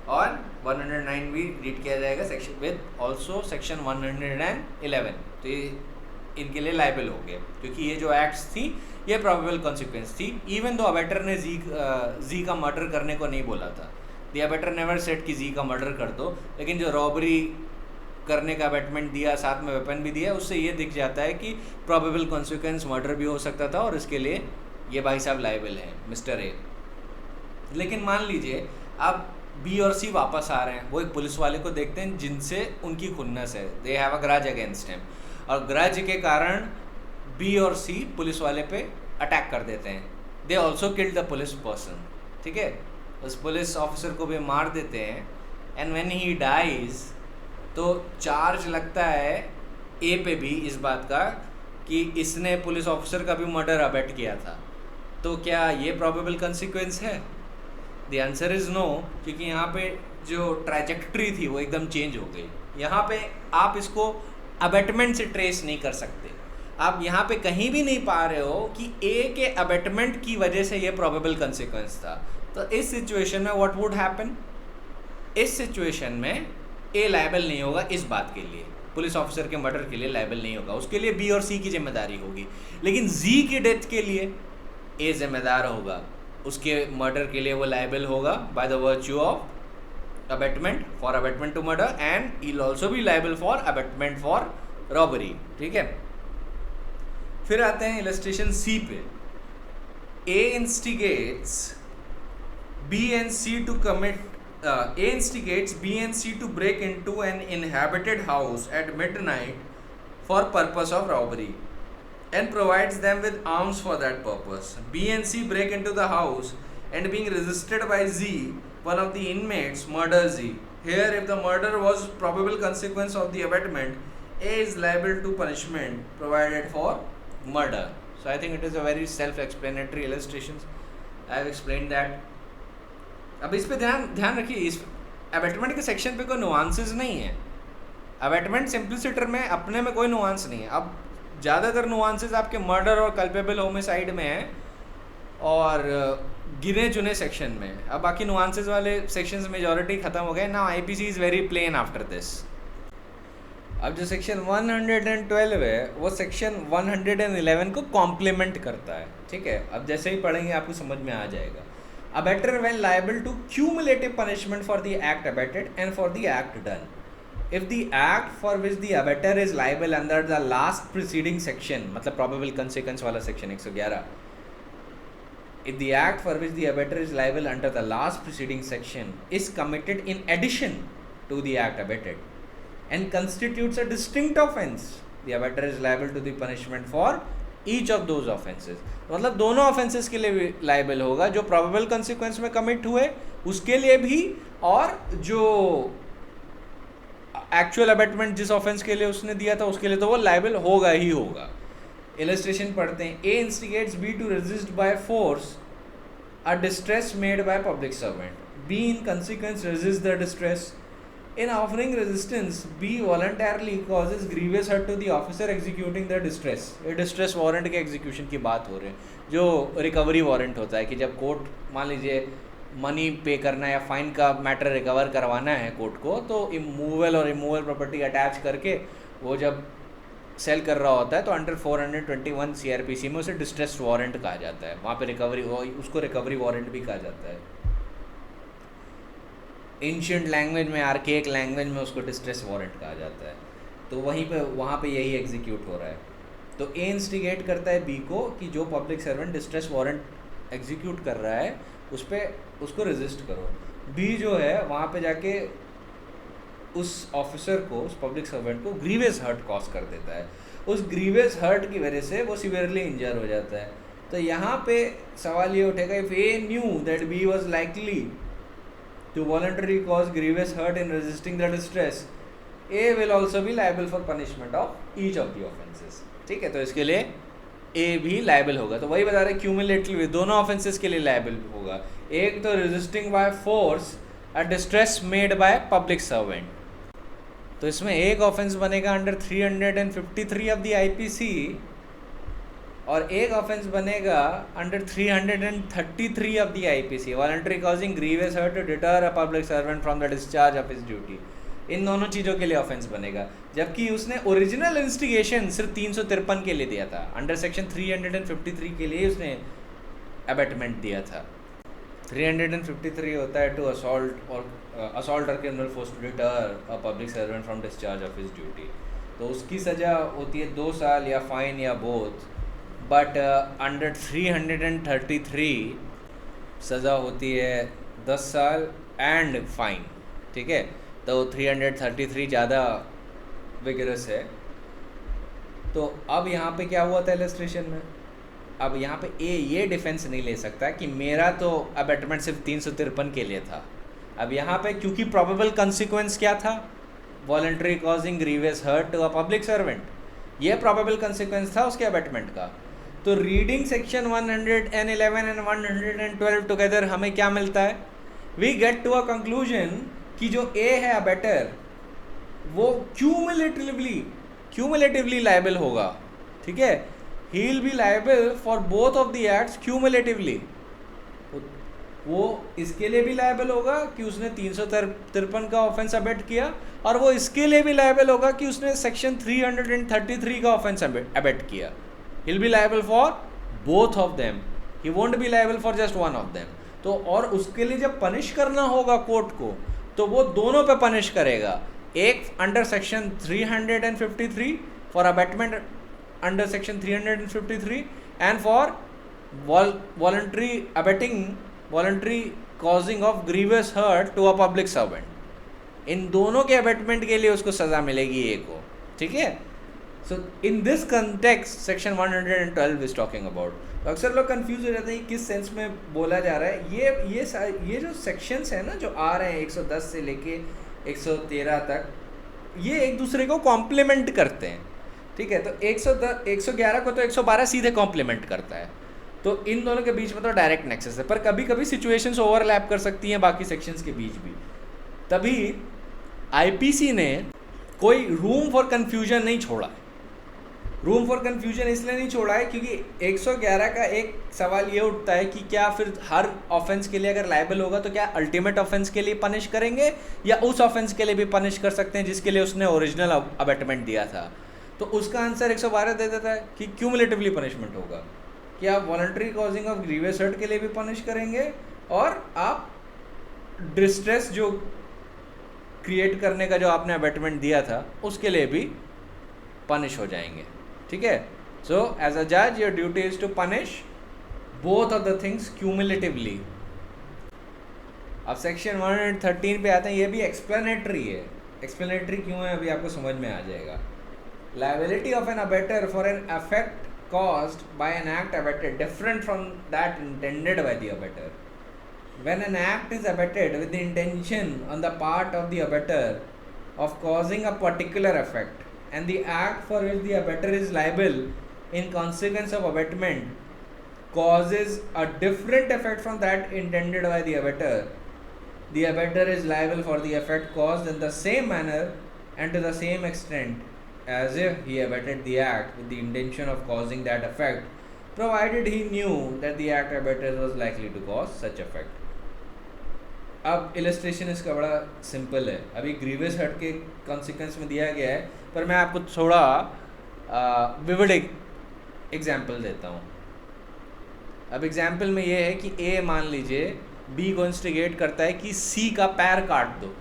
और 109 भी रीड किया जाएगा सेक्शन विद ऑल्सो सेक्शन 111। तो ये इनके लिए लायबल हो गए, क्योंकि ये जो एक्ट्स थी ये प्रोबेबल कॉन्सिक्वेंस थी, इवन दो अबेटर ने जी का मर्डर करने को नहीं बोला था। द अबेटर नेवर सेड कि जी का मर्डर कर दो, लेकिन जो रॉबरी करने का अबेटमेंट दिया, साथ में वेपन भी दिया, उससे ये दिख जाता है कि प्रोबेबल कॉन्सिक्वेंस मर्डर भी हो सकता था और इसके लिए ये भाई साहब लायबल हैं, मिस्टर ए। लेकिन मान लीजिए अब बी और सी वापस आ रहे हैं, वो एक पुलिस वाले को देखते हैं जिनसे उनकी खुन्नस है, they have a grudge against him, और ग्रज के कारण बी और सी पुलिस वाले पे अटैक कर देते हैं। They also killed the police person. ठीक है, उस पुलिस ऑफिसर को भी मार देते हैं, एंड व्हेन ही डाइज तो चार्ज लगता है ए पे भी इस बात का कि इसने पुलिस ऑफिसर का भी मर्डर अबेट किया था। तो क्या ये प्रोबेबल कंसिक्वेंस है? द आंसर इज़ नो, क्योंकि यहाँ पे जो ट्रैजेक्ट्री थी वो एकदम चेंज हो गई। यहाँ पे आप इसको अबेटमेंट से ट्रेस नहीं कर सकते, आप यहाँ पे कहीं भी नहीं पा रहे हो कि ए के अबेटमेंट की वजह से ये प्रोबेबल कंसिक्वेंस था। तो इस सिचुएशन में व्हाट वुड हैपन? इस सिचुएशन में ए लायबल नहीं होगा इस बात के लिए, पुलिस ऑफिसर के मर्डर के लिए लायबल नहीं होगा, उसके लिए बी और सी की जिम्मेदारी होगी। लेकिन जी की डेथ के लिए ए जिम्मेदार होगा, उसके मर्डर के लिए वो लायबल होगा by the virtue of abetment for abetment to murder, and he will also be liable for abetment for robbery. ठीक है, फिर आते हैं इलस्ट्रेशन सी पे। A instigates B and C to commit A instigates B and C to break into an inhabited house at midnight for purpose of robbery and provides them with arms for that purpose. B and C break into the house and being resisted by Z, one of the inmates murders Z. Here, if the murder was probable consequence of the abetment, A is liable to punishment provided for murder. So I think it is a very self-explanatory illustration. I have explained that. अब इस पे ध्यान रखिए, इस abetment के section पे कोई nuances नहीं है। अबेटमेंट सिंप्लिसिटर में अपने में कोई नुआंस नहीं है। अब ज़्यादातर नुआंसेस आपके मर्डर और कल्पेबल होमिसाइड में है और गिने चुने सेक्शन में। अब बाकी नुआंसेस वाले सेक्शंस मेजॉरिटी ख़त्म हो गए ना। IPC is very plain after this. अब जो सेक्शन 112 है वो सेक्शन 111 को कॉम्प्लीमेंट करता है। ठीक है, अब जैसे ही पढ़ेंगे आपको समझ में आ जाएगा। Abettor when liable to cumulative punishment for the act abetted and for the act done. If the act for which the abettor is liable under the last preceding section, मतलब probable consequence वाला section 111, if the act for which the abettor is liable under the last preceding section is committed in addition to the act abetted and constitutes a distinct offence, the abettor is liable to the punishment for each of those offences, मतलब दोनों offences के लिए भी liable होगा, जो probable consequence में commit हुए उसके लिए भी, और जो एक्चुअल अबेटमेंट जिस ऑफेंस के लिए उसने दिया था उसके लिए तो वो लाइबल होगा ही होगा। इलस्ट्रेशन पढ़ते हैं। A instigates B to resist by force a distress made by public servant, B in consequence resist the distress. In offering resistance, B voluntarily causes grievous hurt to the officer executing the distress. ये distress warrant के execution की बात हो रही है, जो recovery warrant होता है कि जब कोर्ट मान लीजिए मनी पे करना या फाइन का मैटर रिकवर करवाना है कोर्ट को, तो इमूवल और इमूवल प्रॉपर्टी अटैच करके वो जब सेल कर रहा होता है तो अंडर 421 CRPC में उसे डिस्ट्रेस वारंट कहा जाता है। वहाँ पे रिकवरी, उसको रिकवरी वारंट भी कहा जाता है। एंशिएंट लैंग्वेज में, आर्केक लैंग्वेज में उसको डिस्ट्रेस वारंट कहा जाता है। तो वहीं पे वहाँ पे यही एग्जीक्यूट हो रहा है। तो ए इंस्टिगेट करता है बी को कि जो public servant distress warrant execute कर रहा है उस पर उसको रेजिस्ट करो। बी जो है वहाँ पे जाके उस ऑफिसर को, उस पब्लिक सर्वेंट को ग्रीवियस हर्ट कॉज कर देता है। उस ग्रीवियस हर्ट की वजह से वो सीवियरली इंजर हो जाता है। तो यहाँ पे सवाल ये उठेगा, if A knew that B was likely to voluntarily cause grievous hurt in resisting the distress, A will also be liable for punishment of each of the offenses। ठीक है, तो इसके लिए A भी liable होगा। तो वही बता रहे cumulatively दोनों offenses के लिए liable होगा। एक तो resisting by force a distress made by public servant, तो इसमें एक offense बनेगा अंडर 353 of the IPC और एक ऑफेंस बनेगा under 333 of the IPC, voluntary causing grievous hurt to deter a public servant from the discharge of his duty. इन दोनों चीज़ों के लिए ऑफेंस बनेगा, जबकि उसने ओरिजिनल इंस्टिगेशन सिर्फ 353 के लिए दिया था। अंडर सेक्शन 353 के लिए उसने अबेटमेंट दिया था। 353 होता है टू असॉल्ट और criminal force to deter a public servant from discharge of his duty. तो उसकी सज़ा होती है 2 साल या फाइन या बोथ, बट अंडर 333 सज़ा होती है 10 साल एंड फाइन। ठीक है, तो 333 ज़्यादा विगरस है। तो अब यहाँ पे क्या हुआ था इलस्ट्रेशन में, अब यहाँ पे ए ये डिफेंस नहीं ले सकता कि मेरा तो अबेटमेंट सिर्फ 353 के लिए था। अब यहाँ पे क्योंकि प्रोबेबल कंसिक्वेंस क्या था, voluntary causing grievous hurt to a public servant, ये प्रोबेबल कंसिक्वेंस था उसके अबेटमेंट का। तो रीडिंग सेक्शन 111 एंड 112 टुगेदर हमें क्या मिलता है, we get to a conclusion कि जो ए है अबेटर वो क्यूमुलेटिवली लायबल होगा। ठीक है, he will be liable for both of the acts cumulatively. वो इसके लिए भी लायबल होगा कि उसने 353 का ऑफेंस अबेट किया, और वो इसके लिए भी लायबल होगा कि उसने सेक्शन 333 का ऑफेंस अबेट किया। He'll be liable for both of them. He won't be liable for just one of them. तो और उसके लिए जब पनिश करना होगा कोर्ट को तो वो दोनों पे पनिश करेगा, एक under section 353 for abetment under section 353 and for voluntary abetting voluntary causing of grievous hurt to a public servant. इन दोनों के अबेटमेंट के लिए उसको सज़ा मिलेगी ए को। ठीक है, so in this context section 112 is talking about. तो अक्सर लोग कंफ्यूज हो जाते हैं किस सेंस में बोला जा रहा है। ये जो सेक्शंस हैं ना जो आ रहे हैं 110 से लेके 113 तक, ये एक दूसरे को कॉम्प्लीमेंट करते हैं। ठीक है, तो 111 को तो 112 सीधे कॉम्प्लीमेंट करता है, तो इन दोनों के बीच में तो डायरेक्ट नेक्सस है। पर कभी कभी सिचुएशंस ओवरलैप कर सकती हैं बाकी सेक्शंस के बीच भी, तभी आईपीसी ने कोई रूम फॉर कन्फ्यूजन नहीं छोड़ा। रूम फॉर कन्फ्यूजन इसलिए नहीं छोड़ा है क्योंकि 111 का एक सवाल ये उठता है कि क्या फिर हर ऑफेंस के लिए अगर लायबल होगा तो क्या अल्टीमेट ऑफेंस के लिए पनिश करेंगे या उस ऑफेंस के लिए भी पनिश कर सकते हैं जिसके लिए उसने ओरिजिनल अबेटमेंट दिया था। तो उसका आंसर 112 दे देता है कि क्यूमुलेटिवली पनिशमेंट होगा, कि आप voluntary causing of grievous hurt के लिए भी पनिश करेंगे और आप डिस्ट्रेस जो क्रिएट करने का जो आपने अबेटमेंट दिया था उसके लिए भी पनिश हो जाएंगे। ठीक है, सो एज अ जज your duty is to punish both of the things cumulatively. अब सेक्शन 113 पे आते हैं, ये भी एक्सप्लेनेटरी है। एक्सप्लेनेटरी क्यों है अभी आपको समझ में आ जाएगा। Liability of an abettor for an effect caused by an act abetted different from that intended by the abettor. When an act is abetted with the intention on the part of the abettor of causing a particular effect, and the act for which the abettor is liable in consequence of abatement causes a different effect from that intended by the abettor is liable for the effect caused in the same manner and to the same extent as if he abetted the act with the intention of causing that effect, provided he knew that the act abetted was likely to cause such effect. अब illustration इसका बड़ा simple है. अभी grievous hurt के consequence में दिया गया है, पर मैं आपको थोड़ा विविड एग्जाम्पल देता हूँ. अब एग्जाम्पल में ये है कि ए मान लीजिए बी को इंस्टिगेट करता है कि सी का पैर काट दो.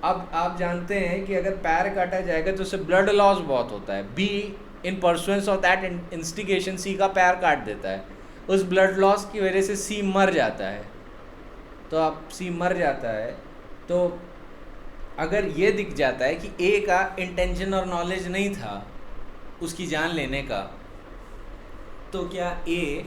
अब आप जानते हैं कि अगर पैर काटा जाएगा तो उससे ब्लड लॉस बहुत होता है. B in pursuance of that instigation C का पैर काट देता है. उस ब्लड लॉस की वजह से सी मर जाता है. तो अब सी मर जाता है, तो अगर ये दिख जाता है कि ए का इंटेंशन और नॉलेज नहीं था उसकी जान लेने का, तो क्या ए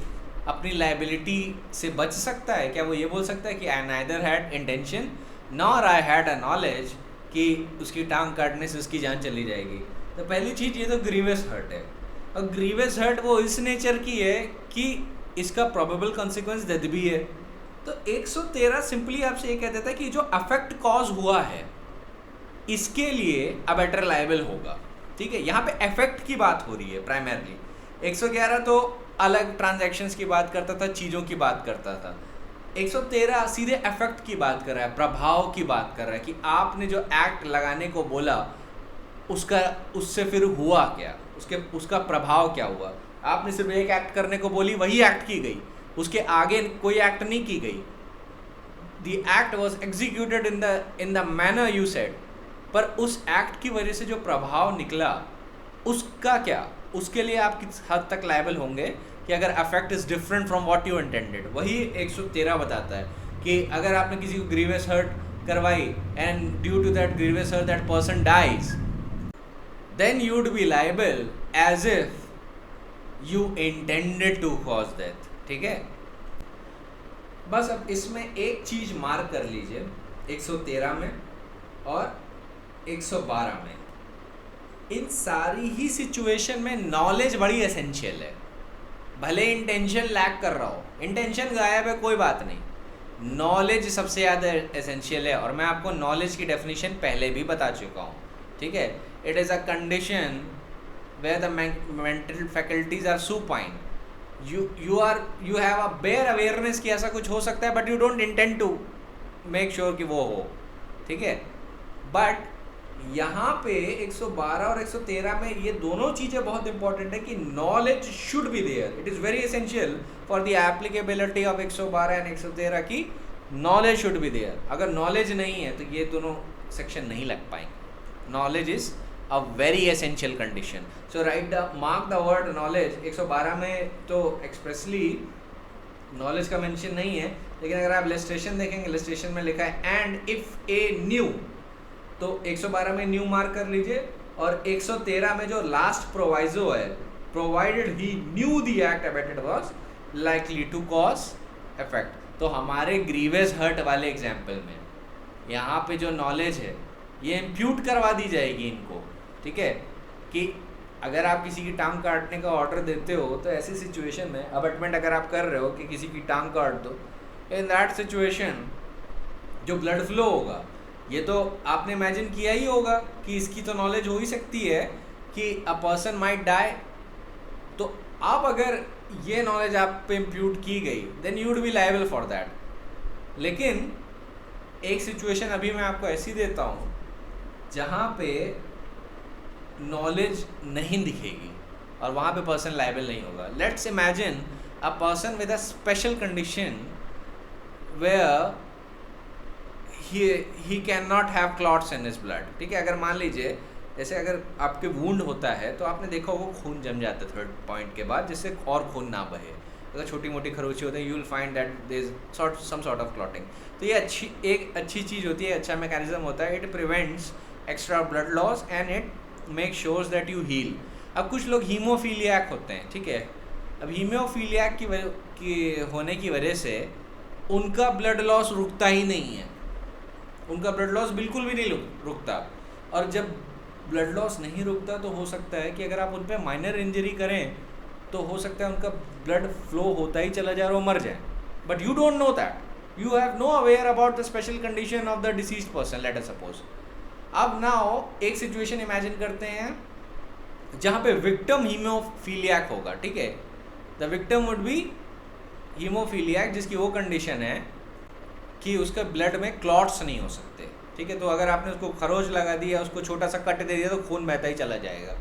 अपनी लाइबिलिटी से बच सकता है? क्या वो ये बोल सकता है कि I neither had intention nor I had a knowledge कि उसकी टांग काटने से उसकी जान चली जाएगी? तो पहली चीज़ ये तो ग्रीवियस हर्ट है. और ग्रीवियस हर्ट वो इस नेचर की है कि इसका प्रोबेबल कॉन्सिक्वेंस डेथ भी है. तो 113 सिंपली आपसे ये कह देता है कि जो अफेक्ट कॉज हुआ है इसके लिए अबेटर लायबल होगा. ठीक है, यहाँ पे इफेक्ट की बात हो रही है प्राइमरली. 111 तो अलग ट्रांजैक्शंस की बात करता था, चीज़ों की बात करता था. 113 सीधे इफेक्ट की बात कर रहा है, प्रभाव की बात कर रहा है कि आपने जो एक्ट लगाने को बोला उससे फिर हुआ क्या, उसका प्रभाव क्या हुआ. आपने सिर्फ एक एक्ट करने को बोली, वही एक्ट की गई, उसके आगे कोई एक्ट नहीं की गई. The act was executed in the manner you said, पर उस एक्ट की वजह से जो प्रभाव निकला उसका क्या, उसके लिए आप किस हद तक लायबल होंगे कि अगर effect is different from what you intended. वही 113 बताता है कि अगर आपने किसी को ग्रीवियस हर्ट करवाई and due to that grievous hurt that person dies, then you would be liable as if you intended to cause death. ठीक है, बस अब इसमें एक चीज मार्क कर लीजिए 113 में और 112 में. इन सारी ही सिचुएशन में नॉलेज बड़ी एसेंशियल है. भले इंटेंशन लैक कर रहा हो, इंटेंशन गायब है कोई बात नहीं, नॉलेज सबसे ज़्यादा एसेंशियल है. और मैं आपको नॉलेज की डेफिनेशन पहले भी बता चुका हूँ. ठीक है, it is a condition where the mental faculties are supine. you have a bare awareness कि ऐसा कुछ हो सकता है, but you don't intend to make sure कि वो हो. ठीक है, बट यहाँ पे 112 और 113 में ये दोनों चीज़ें बहुत इंपॉर्टेंट है कि knowledge should be there. It is very essential for the applicability of 112 and 113 की नॉलेज शुड बी देयर. अगर नॉलेज नहीं है तो ये दोनों सेक्शन नहीं लग पाएंगे. Knowledge is a very essential condition. So mark the word knowledge. 112 में तो expressly knowledge का mention नहीं है, लेकिन अगर आप illustration देखेंगे, illustration में लिखा है and if a knew, तो 112 में न्यू मार्क कर लीजिए. और 113 में जो लास्ट प्रोवाइजो है, provided he knew the act abetted was likely to cause effect. तो हमारे ग्रीवियस हर्ट वाले एग्जाम्पल में यहाँ पे जो नॉलेज है ये इम्प्यूट करवा दी जाएगी इनको. ठीक है, कि अगर आप किसी की टांग काटने का ऑर्डर देते हो तो ऐसी सिचुएशन में अबटमेंट अगर आप कर रहे हो कि किसी की टांग काट दो, इन दैट सिचुएशन जो ब्लड फ्लो होगा ये तो आपने इमेजिन किया ही होगा कि इसकी तो नॉलेज हो ही सकती है कि अ पर्सन माइट डाई. तो आप अगर ये नॉलेज आप पे इम्प्यूट की गई then you would be liable for that. लेकिन एक सिचुएशन अभी मैं आपको ऐसी देता हूँ जहाँ पे नॉलेज नहीं दिखेगी और वहाँ पे पर्सन लायबल नहीं होगा. Let's imagine a person with a special condition where he can not have clots in his blood. ठीक है, अगर मान लीजिए जैसे अगर आपके वुंड होता है तो आपने देखा वो खून जम जाता है थर्ड पॉइंट के बाद, जिससे और खून ना बहे. अगर छोटी मोटी खरोंची होते हैं you will find that there is some sort of clotting. तो ये एक अच्छी चीज़ होती है, अच्छा मैकेनिज्म होता है. It prevents extra blood loss and it make sures that you heal. अब कुछ लोग हीमोफीलियाक होते हैं, ठीक है। अब हीमोफीलियाक की होने की वजह से उनका ब्लड लॉस रुकता ही नहीं है, उनका ब्लड लॉस बिल्कुल भी नहीं रुकता। और जब ब्लड लॉस नहीं रुकता तो हो सकता है कि अगर आप उन पर माइनर इंजरी करें तो हो सकता है उनका ब्लड फ्लो होता ही चला जाए और वो मर जाए। But you don't know that, you have no aware about the special condition of the deceased person, let us suppose। अब नाउ एक सिचुएशन इमेजिन करते हैं जहाँ पे विक्टिम हीमोफीलियाक होगा, ठीक है। द विक्टिम वुड बी हीमोफीलियाक, जिसकी वो कंडीशन है कि उसके ब्लड में क्लॉट्स नहीं हो सकते, ठीक है। तो अगर आपने उसको खरोच लगा दिया, उसको छोटा सा कट दे दिया तो खून बहता ही चला जाएगा।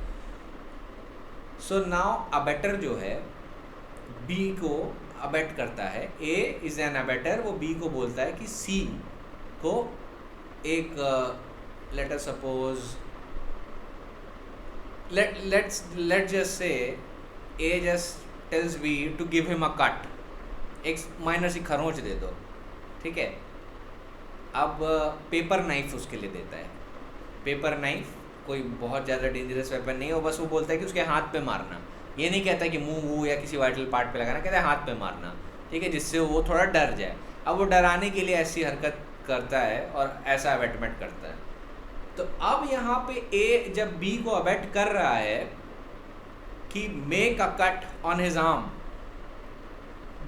सो नाउ अबेटर जो है बी को अबेट करता है, ए इज एन अबेटर, वो बी को बोलता है कि सी को एक let us suppose let's just say A just tells B to give him a cut, एक माइनर सी खरोंच दे दो, ठीक है। अब पेपर नाइफ उसके लिए देता है। पेपर नाइफ कोई बहुत ज़्यादा डेंजरस वेपन नहीं है, वो बस वो बोलता है कि उसके हाथ पे मारना, ये नहीं कहता कि मुंह वूह या किसी वाइटल पार्ट पे लगाना, कहता है हाथ पे मारना, ठीक है, जिससे वो थोड़ा डर जाए। अब वो डराने के लिए ऐसी हरकत करता है और ऐसा अबेटमेंट करता है। तो अब यहाँ पे ए जब बी को अबेट कर रहा है कि make a cut on his arm,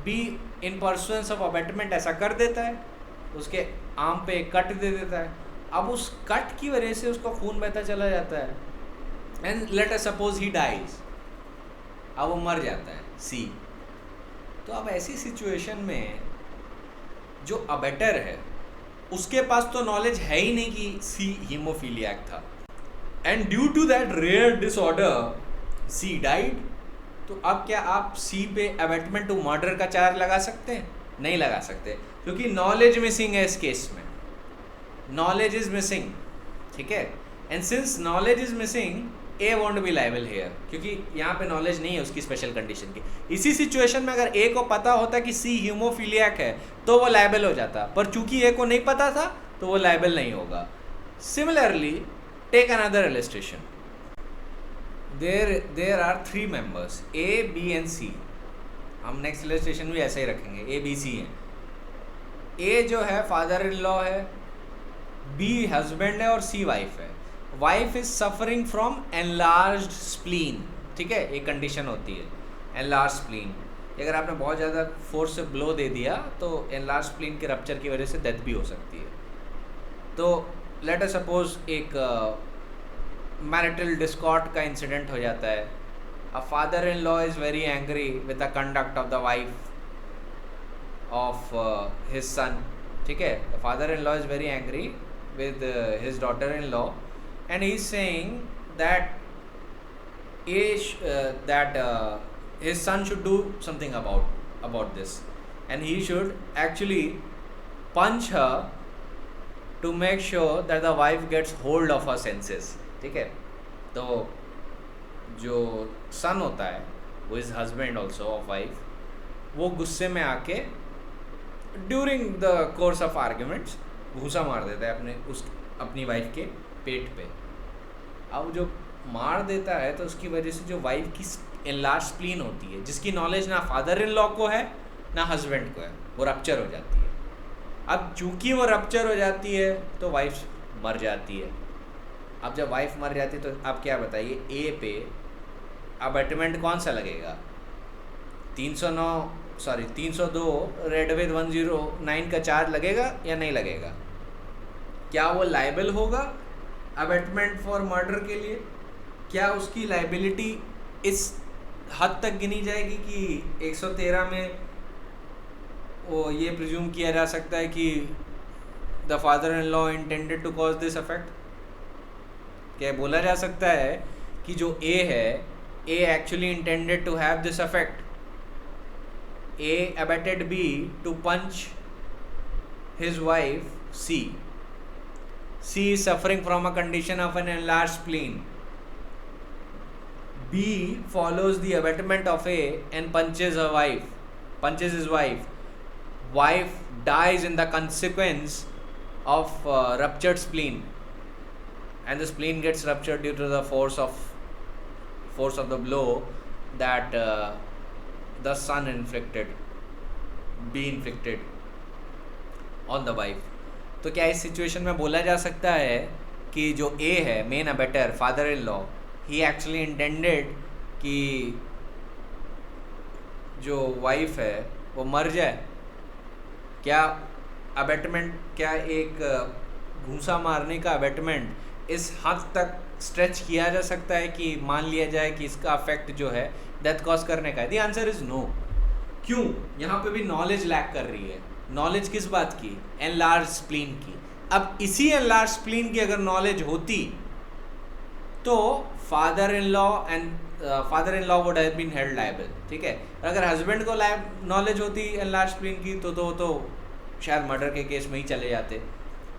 B in pursuance of abetment ऐसा कर देता है, उसके आर्म पे एक कट दे देता है। अब उस कट की वजह से उसका खून बहता चला जाता है and let us suppose he dies, अब वो मर जाता है सी। तो अब ऐसी सिचुएशन में जो अबेटर है उसके पास तो नॉलेज है ही नहीं कि सी हीमोफीलियाक था, and due to that rare disorder C died. तो अब क्या आप सी पे अबेटमेंट टू मर्डर का चार्ज लगा सकते हैं? नहीं लगा सकते, क्योंकि नॉलेज मिसिंग है इस केस में, नॉलेज इज मिसिंग, ठीक है। And since knowledge is missing A won't be liable here, क्योंकि यहाँ पे नॉलेज नहीं है उसकी स्पेशल कंडीशन की। इसी सिचुएशन में अगर ए को पता होता कि सी हीमोफीलियाक है तो वो लायबल हो जाता, पर चूंकि ए को नहीं पता था तो वो लायबल नहीं होगा। Similarly take another illustration, there are 3 members A B and C. हम नेक्स्ट इलस्ट्रेशन भी ऐसे ही रखेंगे, ए बी सी है। ए जो है फादर इन लॉ है, बी हस्बैंड है और सी वाइफ है। Wife is suffering from enlarged spleen, ठीक है, एक कंडीशन होती है एनलार्ज स्प्लीन। अगर आपने बहुत ज़्यादा फोर्स से ब्लो दे दिया तो एनलार्ज स्प्लीन के रप्चर की वजह से डेथ भी हो सकती है। तो लेट अस सपोज एक मैरिटल डिस्कॉर्ड का इंसिडेंट हो जाता है। A father in law is very angry with the conduct of the wife of his son, ठीक है। The father in law is very angry with his daughter-in-law, and he is saying that his son should do something about this, and he should actually punch her to make sure that the wife gets hold of her senses, ठीक है। तो जो son होता है वो is husband also of wife, वो गुस्से में आके during the course of arguments घूसा मार देता है अपनी वाइफ के पेट पे। अब जो मार देता है तो उसकी वजह से जो वाइफ की एनलार्ज स्प्लीन होती है, जिसकी नॉलेज ना फादर इन लॉ को है ना हस्बैंड को है, वो रप्चर हो जाती है। अब चूंकि वो रप्चर हो जाती है तो वाइफ मर जाती है। अब जब वाइफ मर जाती है तो आप क्या बताइए, ए पे अबेटमेंट कौन सा लगेगा? 302 रेड विद 109 का चार्ज लगेगा या नहीं लगेगा? क्या वो लायबल होगा अबेटमेंट फॉर मर्डर के लिए? क्या उसकी लायबिलिटी इस हद तक गिनी जाएगी कि 113 में वो ये प्रिज्यूम किया जा सकता है कि the father in law intended to cause this effect? क्या बोला जा सकता है कि जो ए है, A actually intended to have this effect? A abetted B to punch his wife C. C is suffering from a condition of an enlarged spleen. B follows the abetment of A and punches his wife. Wife dies in the consequence of ruptured spleen, and the spleen gets ruptured due to the force of force of the blow that the son be inflicted on the wife. तो क्या इस situation में बोला जा सकता है कि जो ए है, main abettor, father in law, he actually intended कि जो वाइफ है वो मर जाए? क्या अबेटमेंट, क्या एक घूंसा मारने का अबेटमेंट इस हद तक स्ट्रेच किया जा सकता है कि मान लिया जाए कि इसका अफेक्ट जो है डेथ कॉज करने का है? The answer is no. क्यों? यहाँ पे भी नॉलेज लैक कर रही है. नॉलेज किस बात की? एनलार्ज स्प्लीन की. अब इसी एनलार्ज स्प्लीन की अगर नॉलेज होती तो father in law would have been held liable. ठीक है. अगर हस्बैंड को नॉलेज होती एनलार्ज स्प्लीन की तो शायद मर्डर के केस में ही चले जाते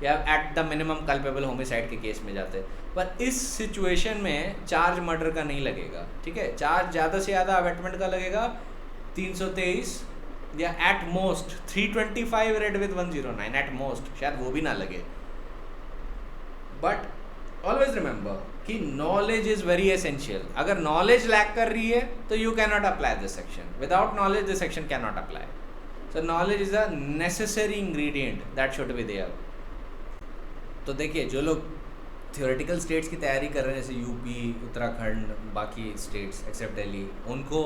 या at the minimum culpable homicide के केस में जाते. पर इस सिचुएशन में चार्ज मर्डर का नहीं लगेगा. ठीक है. चार्ज ज़्यादा से ज़्यादा अबेटमेंट का लगेगा, 323 या at most 325 read with 109 at most, शायद वो भी ना लगे. बट ऑलवेज रिमेंबर कि नॉलेज इज वेरी एसेंशियल. अगर नॉलेज लैक कर रही है तो you can not apply this section. Without knowledge this section can not apply. So knowledge is a necessary ingredient that should be there. तो देखिए, जो लोग थियोरेटिकल स्टेट्स की तैयारी कर रहे हैं जैसे यूपी, उत्तराखंड, बाकी स्टेट्स एक्सेप्ट दिल्ली, उनको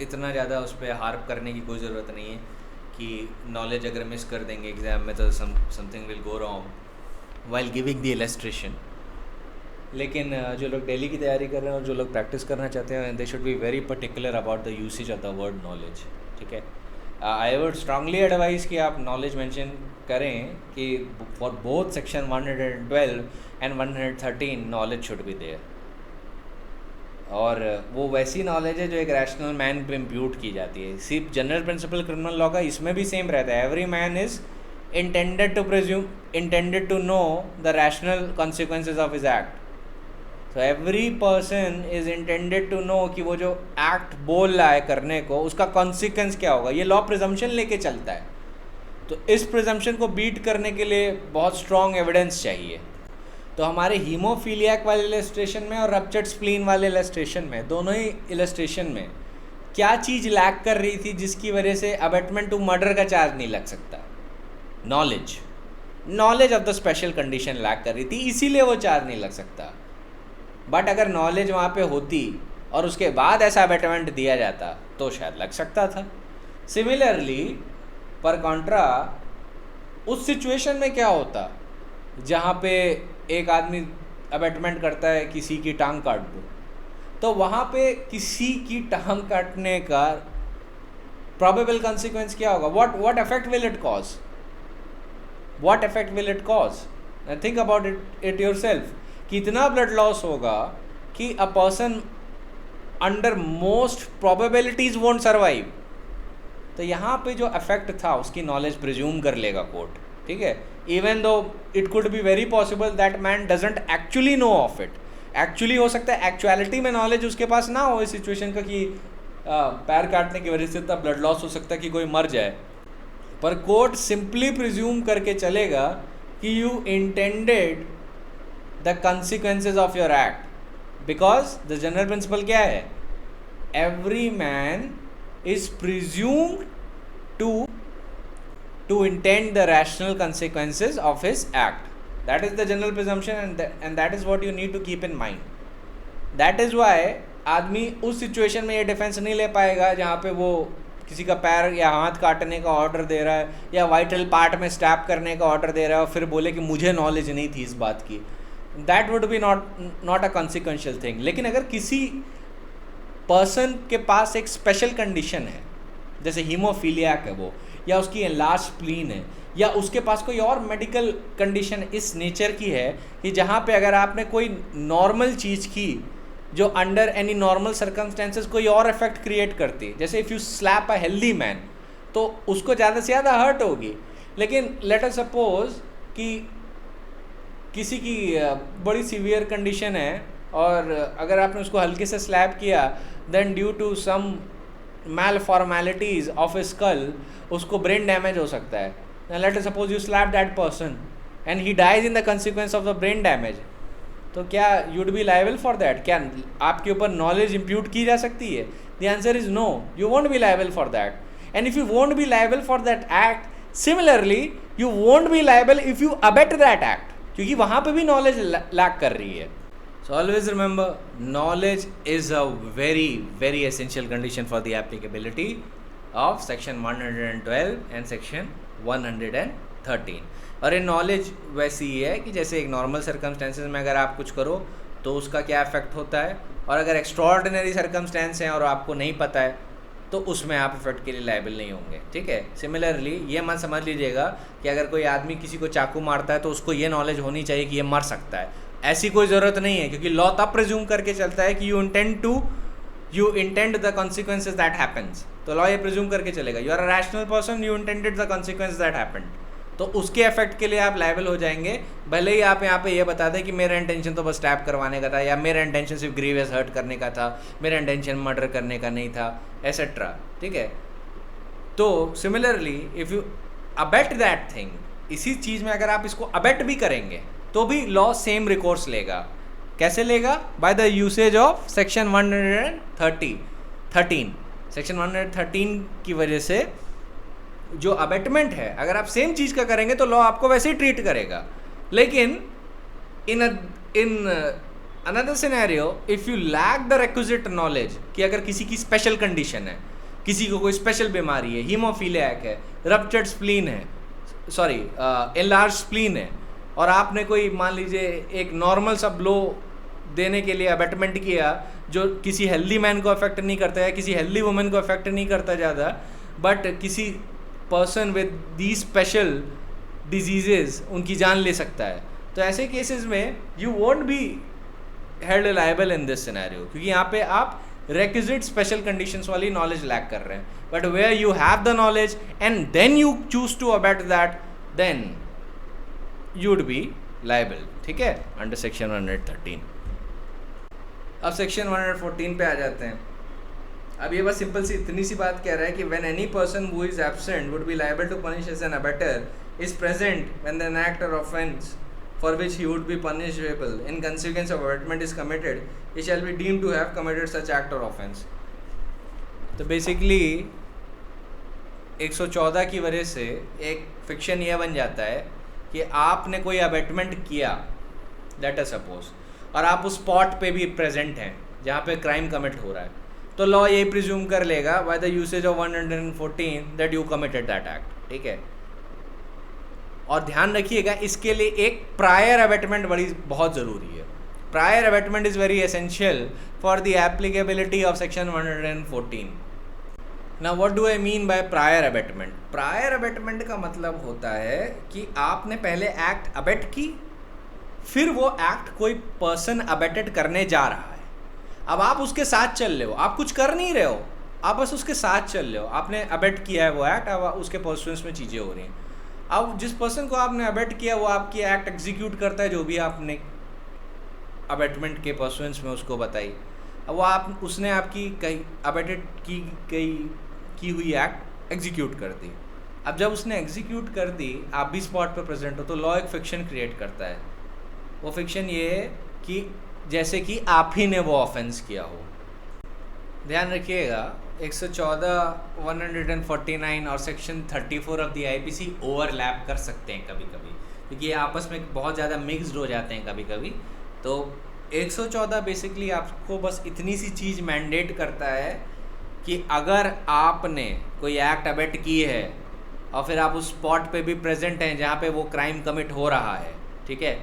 इतना ज़्यादा उस पर हार्प करने की कोई ज़रूरत नहीं है कि नॉलेज अगर मिस कर देंगे एग्ज़ाम में तो something will go wrong while giving the illustration. लेकिन जो लोग दिल्ली की तैयारी कर रहे हैं और जो लोग प्रैक्टिस करना चाहते हैं, they should be very particular about the usage of the word knowledge. ठीक है. आई वुड स्ट्रांगली एडवाइज कि आप नॉलेज मेंशन करें कि for both section 112 and 113 knowledge should be there. और वो वैसी नॉलेज है जो एक रैशनल मैन पे इम्प्यूट की जाती है. सिर्फ जनरल प्रिंसिपल क्रिमिनल लॉ का इसमें भी सेम रहता है. Every man is intended to know the rational consequences of his act. So every person is intended to know कि वो जो एक्ट बोल रहा है करने को, उसका कॉन्सिक्वेंस क्या होगा. ये लॉ प्रिजम्पशन लेके चलता है. तो इस प्रिजम्पशन को बीट करने के लिए बहुत स्ट्रॉन्ग एविडेंस चाहिए. तो हमारे हीमोफीलियाक वाले इलस्ट्रेशन में और रप्चर्ड स्प्लीन वाले इलस्ट्रेशन में, दोनों ही इलस्ट्रेशन में क्या चीज़ लैक कर रही थी जिसकी वजह से अबेटमेंट टू मर्डर का चार्ज नहीं लग सकता? Knowledge of the special condition lack कर रही थी, इसीलिए वो चार्ज नहीं लग सकता. बट अगर नॉलेज वहाँ पे होती और उसके बाद ऐसा अबेटमेंट दिया जाता तो शायद लग सकता था. सिमिलरली पर कॉन्ट्रा उस सिचुएशन में क्या होता जहाँ पे एक आदमी अबेटमेंट करता है किसी की टांग काट दो, तो वहाँ पे किसी की टांग काटने का प्रोबेबल कॉन्सिक्वेंस क्या होगा? What effect will it cause? What effect will it cause? And think about it yourself. कितना ब्लड लॉस होगा कि a person under most probabilities won't survive. तो यहाँ पे जो इफेक्ट था उसकी नॉलेज प्रिज्यूम कर लेगा कोर्ट. ठीक है. Even though it could be very possible that man doesn't actually know of it. Actually हो सकता है एक्चुअलिटी में नॉलेज उसके पास ना हो इस सिचुएशन का कि पैर काटने की वजह से इतना ब्लड लॉस हो सकता है कि कोई मर जाए. पर कोर्ट सिंपली प्रिज्यूम करके चलेगा कि you intended the consequences of your act. Because the general principle क्या है? Every man is presumed to intend the rational consequences of his act. That is the general presumption and that is what you need to keep in mind. That is why आदमी उस situation में ये defence नहीं ले पाएगा जहाँ पे वो किसी का पैर या हाथ काटने का ऑर्डर दे रहा है या वाइटल पार्ट में स्टैप करने का ऑर्डर दे रहा है और फिर बोले कि मुझे नॉलेज नहीं थी इस बात की. That would B not a consequential thing. लेकिन अगर किसी पर्सन के पास एक स्पेशल कंडीशन है जैसे हीमोफीलियाक है वो, या उसकी एनलार्ज स्प्लीन है, या उसके पास कोई और मेडिकल कंडीशन इस नेचर की है कि जहाँ पे अगर आपने कोई नॉर्मल चीज़ की जो अंडर एनी नॉर्मल सर्कमस्टेंसेस कोई और इफेक्ट क्रिएट करती, जैसे if you slab a healthy man तो उसको ज़्यादा से ज़्यादा हर्ट होगी. लेकिन लेट अस सपोज कि किसी की बड़ी सीवियर कंडीशन है और अगर आपने उसको हल्के से स्लैप किया, then due to some mal formalities of a skull उसको ब्रेन डैमेज हो सकता है. Let us suppose you slap that person and he dies in the consequence of the brain damage. तो क्या you'd be liable for that? क्या आपके ऊपर knowledge impute की जा सकती है? The answer is no, you won't be liable for that. And if you won't be liable for that act, similarly you won't be liable if you abet that act, क्योंकि वहां पे भी knowledge lack कर रही है. So always remember, knowledge is a very essential condition for the applicability of section 112 and section 113. और ये knowledge वैसी ही है कि जैसे एक नॉर्मल सर्कमस्टेंसेज में अगर आप कुछ करो तो उसका क्या इफेक्ट होता है, और अगर एक्स्ट्राऑर्डिनरी सर्कमस्टेंस हैं और आपको नहीं पता है तो उसमें आप इफेक्ट के लिए लायबल नहीं होंगे. ठीक है. सिमिलरली ये मत समझ लीजिएगा कि अगर कोई आदमी किसी को चाकू मारता है तो उसको ये नॉलेज होनी चाहिए कि ये मर सकता है. ऐसी कोई ज़रूरत नहीं है, क्योंकि लॉ तब प्रिज्यूम करके चलता है कि you intend the consequences that happens. तो लॉ ये प्रिज्यूम करके चलेगा you are a rational person, you intended the consequence that happened. तो उसके इफेक्ट के लिए आप लायबल हो जाएंगे, भले ही आप यहाँ पे ये बता दें कि मेरा इंटेंशन तो बस टैप करवाने का था, या मेरा इंटेंशन सिर्फ ग्रीवियस हर्ट करने का था, मेरा इंटेंशन मर्डर करने का नहीं था, एसेट्रा. ठीक है. तो similarly if you abet that thing, इसी चीज़ में अगर आप इसको अबेट भी करेंगे तो भी लॉ सेम रिकोर्स लेगा. कैसे लेगा? By the usage of section 113. Section 113 की वजह से जो अबेटमेंट है, अगर आप सेम चीज़ का करेंगे तो लॉ आपको वैसे ही ट्रीट करेगा. लेकिन in another scenario, if you lack the requisite knowledge, कि अगर किसी की स्पेशल कंडीशन है, किसी को कोई स्पेशल बीमारी है, हीमोफीलियाक है, रप्चर्ड स्प्लीन है, सॉरी एनलार्ज स्प्लीन है, और आपने कोई मान लीजिए एक नॉर्मल सा ब्लो देने के लिए अबेटमेंट किया जो किसी हेल्दी मैन को अफेक्ट नहीं करता है, किसी हेल्दी वुमेन को अफेक्ट नहीं करता ज़्यादा, बट किसी person with the special diseases उनकी जान ले सकता है. तो ऐसे केसेस में you won't be held liable in this scenario, क्योंकि यहाँ पे आप requisite स्पेशल कंडीशंस वाली नॉलेज लैक कर रहे हैं. But where you have the knowledge and then you choose to abet that, then you would be liable. ठीक है. Under section 113. अब सेक्शन 114 पे आ जाते हैं. अब ये बस सिंपल सी इतनी सी बात कह रहा है कि when any person who is absent would be liable to punish as an abettor is present when an act or offence for which he would be punishable in consequence of abatement is committed, he shall be deemed to have committed such act or offence. तो basically 114 की वजह से एक fiction ये बन जाता है कि आपने कोई अबेटमेंट किया, लेट अस सपोज, और आप उस स्पॉट पे भी प्रेजेंट हैं जहाँ पे क्राइम कमिट हो रहा है, तो लॉ यही प्रिज्यूम कर लेगा by the usage of 114 that you committed that act. ठीक है. और ध्यान रखिएगा इसके लिए एक प्रायर अबेटमेंट बहुत ज़रूरी है. Prior abetment is very essential for the applicability of section 114. Now what do I mean by prior abatement? Prior abatement का मतलब होता है कि आपने पहले एक्ट अबेट की, फिर वो एक्ट कोई पर्सन अबेटेड करने जा रहा है. अब आप उसके साथ चल रहे हो, आप कुछ कर नहीं रहे हो, आप बस उसके साथ चल रहे हो. आपने अबेट किया है वो एक्ट, अब उसके परसुएंस में चीज़ें हो रही हैं. अब जिस पर्सन को आपने अबेट किया वो आपकी एक्ट एग्जीक्यूट करता है, जो भी आपने अबेटमेंट के परसुएंस में उसको बताई. अब वो उसने आपकी कहीं अबेटेड की हुई एक्ट एग्जीक्यूट कर दी. अब जब उसने एग्जीक्यूट कर दी, आप भी स्पॉट पर प्रेजेंट हो, तो लॉ एक फिक्शन क्रिएट करता है. वो फिक्शन ये है कि जैसे कि आप ही ने वो ऑफेंस किया हो. ध्यान रखिएगा 114, 149 और section 34 of the IPC overlap कर सकते हैं कभी कभी, क्योंकि ये आपस में बहुत ज़्यादा मिक्सड हो जाते हैं कभी कभी. तो 114 बेसिकली आपको बस इतनी सी चीज़ मैंडेट करता है कि अगर आपने कोई एक्ट अबेट की है और फिर आप उस स्पॉट पे भी प्रेजेंट हैं जहाँ पे वो क्राइम कमिट हो रहा है, ठीक है,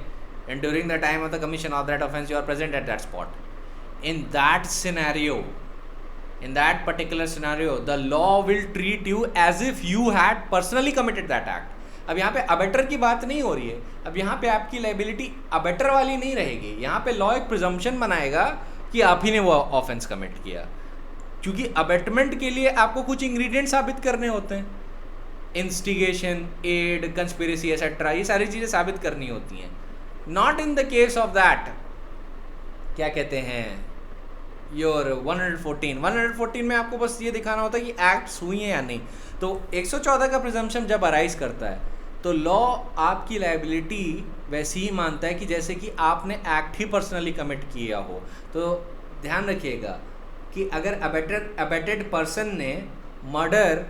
and during the time of the commission of that offence you are present at that spot, in that scenario, in that particular scenario the law will treat you as if you had personally committed that act. अब यहाँ पे abettor की बात नहीं हो रही है. अब यहाँ पे आपकी लाइबिलिटी अबेटर वाली नहीं रहेगी. यहाँ पे लॉ एक प्रिजम्पशन बनाएगा कि आप ही ने वो ऑफेंस कमिट किया, क्योंकि अबेटमेंट के लिए आपको कुछ इंग्रेडिएंट साबित करने होते हैं. इंस्टिगेशन, एड, कंस्पिरेसी एसेट्रा, ये सारी चीज़ें साबित करनी होती हैं. Not in the case of that क्या कहते हैं योर 114 में आपको बस ये दिखाना होता है कि एक्ट्स हुई हैं या नहीं. तो 114 का प्रिजम्पशन जब अराइज करता है तो लॉ आपकी लाइबिलिटी वैसी ही मानता है कि जैसे कि आपने एक्ट ही पर्सनली कमिट किया हो। तो ध्यान रखिएगा कि अगर अबेटेड पर्सन ने murder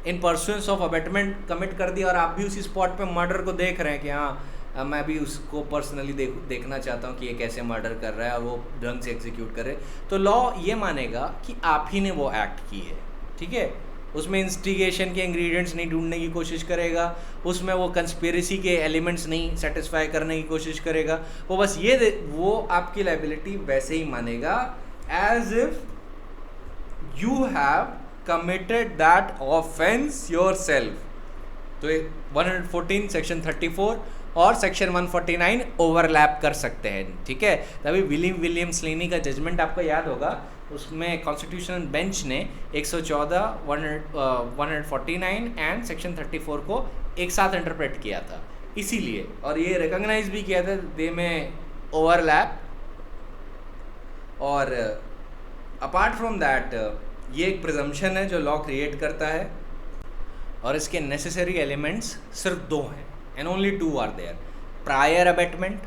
in pursuance of abetment commit कर दिया और आप भी उसी स्पॉट पे मर्डर को देख रहे हैं कि हाँ मैं भी उसको पर्सनली देखना चाहता हूँ कि ये कैसे मर्डर कर रहा है और वो ढंग से एग्जीक्यूट करे, तो लॉ ये मानेगा कि आप ही ने वो एक्ट की है। ठीक है, उसमें इंस्टिगेशन के इंग्रेडिएंट्स नहीं ढूंढने की कोशिश करेगा, उसमें वो कंस्पिरेसी के एलिमेंट्स नहीं सेटिस्फाई करने की कोशिश करेगा, वो बस वो आपकी लाइबिलिटी वैसे ही मानेगा as if you have committed that offense yourself। तो 114 सेक्शन 34 और सेक्शन 149 ओवरलैप कर सकते हैं। ठीक है, तभी विलियम स्लेनी का जजमेंट आपको याद होगा, उसमें कॉन्स्टिट्यूशनल बेंच ने 114, 149 एंड सेक्शन 34 को एक साथ इंटरप्रेट किया था इसीलिए, और ये रिकॉग्नाइज भी किया था दे में ओवरलैप। और अपार्ट फ्रॉम दैट ये एक प्रिजम्पशन है जो लॉ क्रिएट करता है, और इसके नेसेसरी एलिमेंट्स सिर्फ दो हैं and only two are there. Prior abetment,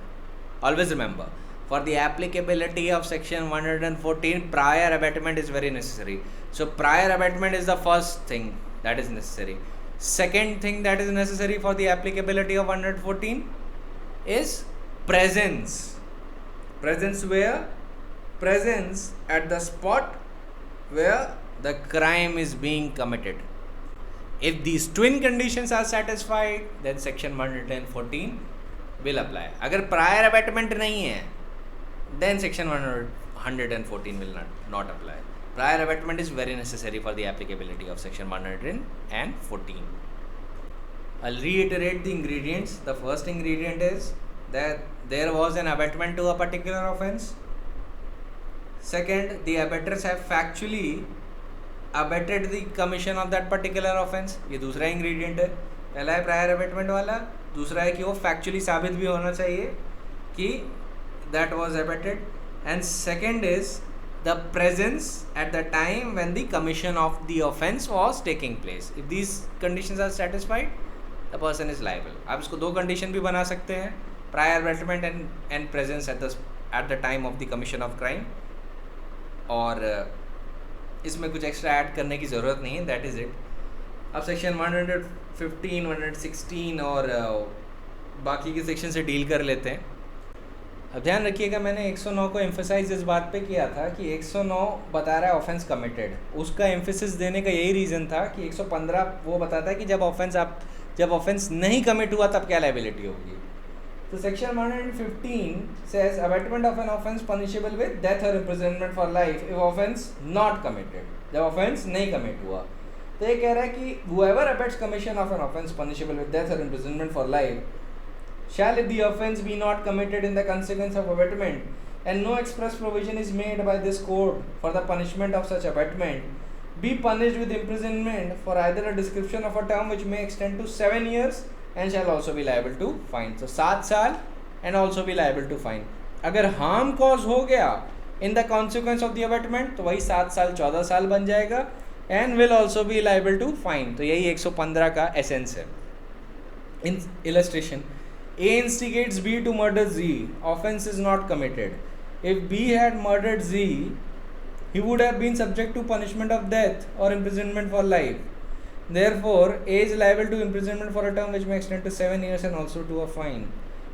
always remember for the applicability of section 114 prior abetment is very necessary. So prior abetment is the first thing that is necessary. Second thing that is necessary for the applicability of 114 is presence. Presence where? Presence at the spot where the crime is being committed. If these twin conditions are satisfied, then section 114 will apply. अगर prior abatement नहीं है, then section 114 will not apply. Prior abatement is very necessary for the applicability of section 114. I'll reiterate the ingredients. The first ingredient is that there was an abatement to a particular offense. Second, the abettors have factually abetted the commission of that particular offense. ये दूसरा ingredient है। पहला है prior abetment वाला, दूसरा है कि वो factually साबित भी होना चाहिए कि that was abetted, and second is the presence at the time when the commission of the offense was taking place. If these conditions are satisfied, the person is liable. आप इसको दो condition भी बना सकते हैं, prior abetment and presence at the time of the commission of crime, और इसमें कुछ एक्स्ट्रा ऐड करने की ज़रूरत नहीं है, दैट इज़ इट। अब सेक्शन 115, 116 और बाकी के सेक्शन से डील कर लेते हैं। अब ध्यान रखिएगा, मैंने 109 को एम्फेसाइज इस बात पे किया था कि 109 बता रहा है ऑफेंस कमिटेड। उसका एम्फेसिस देने का यही रीज़न था कि 115 वो बताता है कि जब ऑफेंस नहीं कमिट हुआ तब क्या लायबिलिटी होगी। तो section 115 says abatement of an offence punishable with death or imprisonment for life if offence not committed। जब offence नहीं commit हुआ, तो ये कह रहा है कि whoever abets commission of an offence punishable with death or imprisonment for life shall, if the offence be not committed in the consequence of abatement and no express provision is made by this code for the punishment of such abatement, be punished with imprisonment for either a description of a term which may extend to 7 years and shall also be liable to fine। So 7 साल and also be liable to fine। अगर harm cause हो गया in the consequence of the abatement तो वही 7 साल 14 साल बन जाएगा and will also be liable to fine। तो यही 115 का एसेंस है। In illustration, A instigates B to murder Z, offense is not committed। If B had murdered Z, he would have been subject to punishment of death or imprisonment for life। Therefore, A is liable to imprisonment for a term which may extend to 7 years and also to a fine।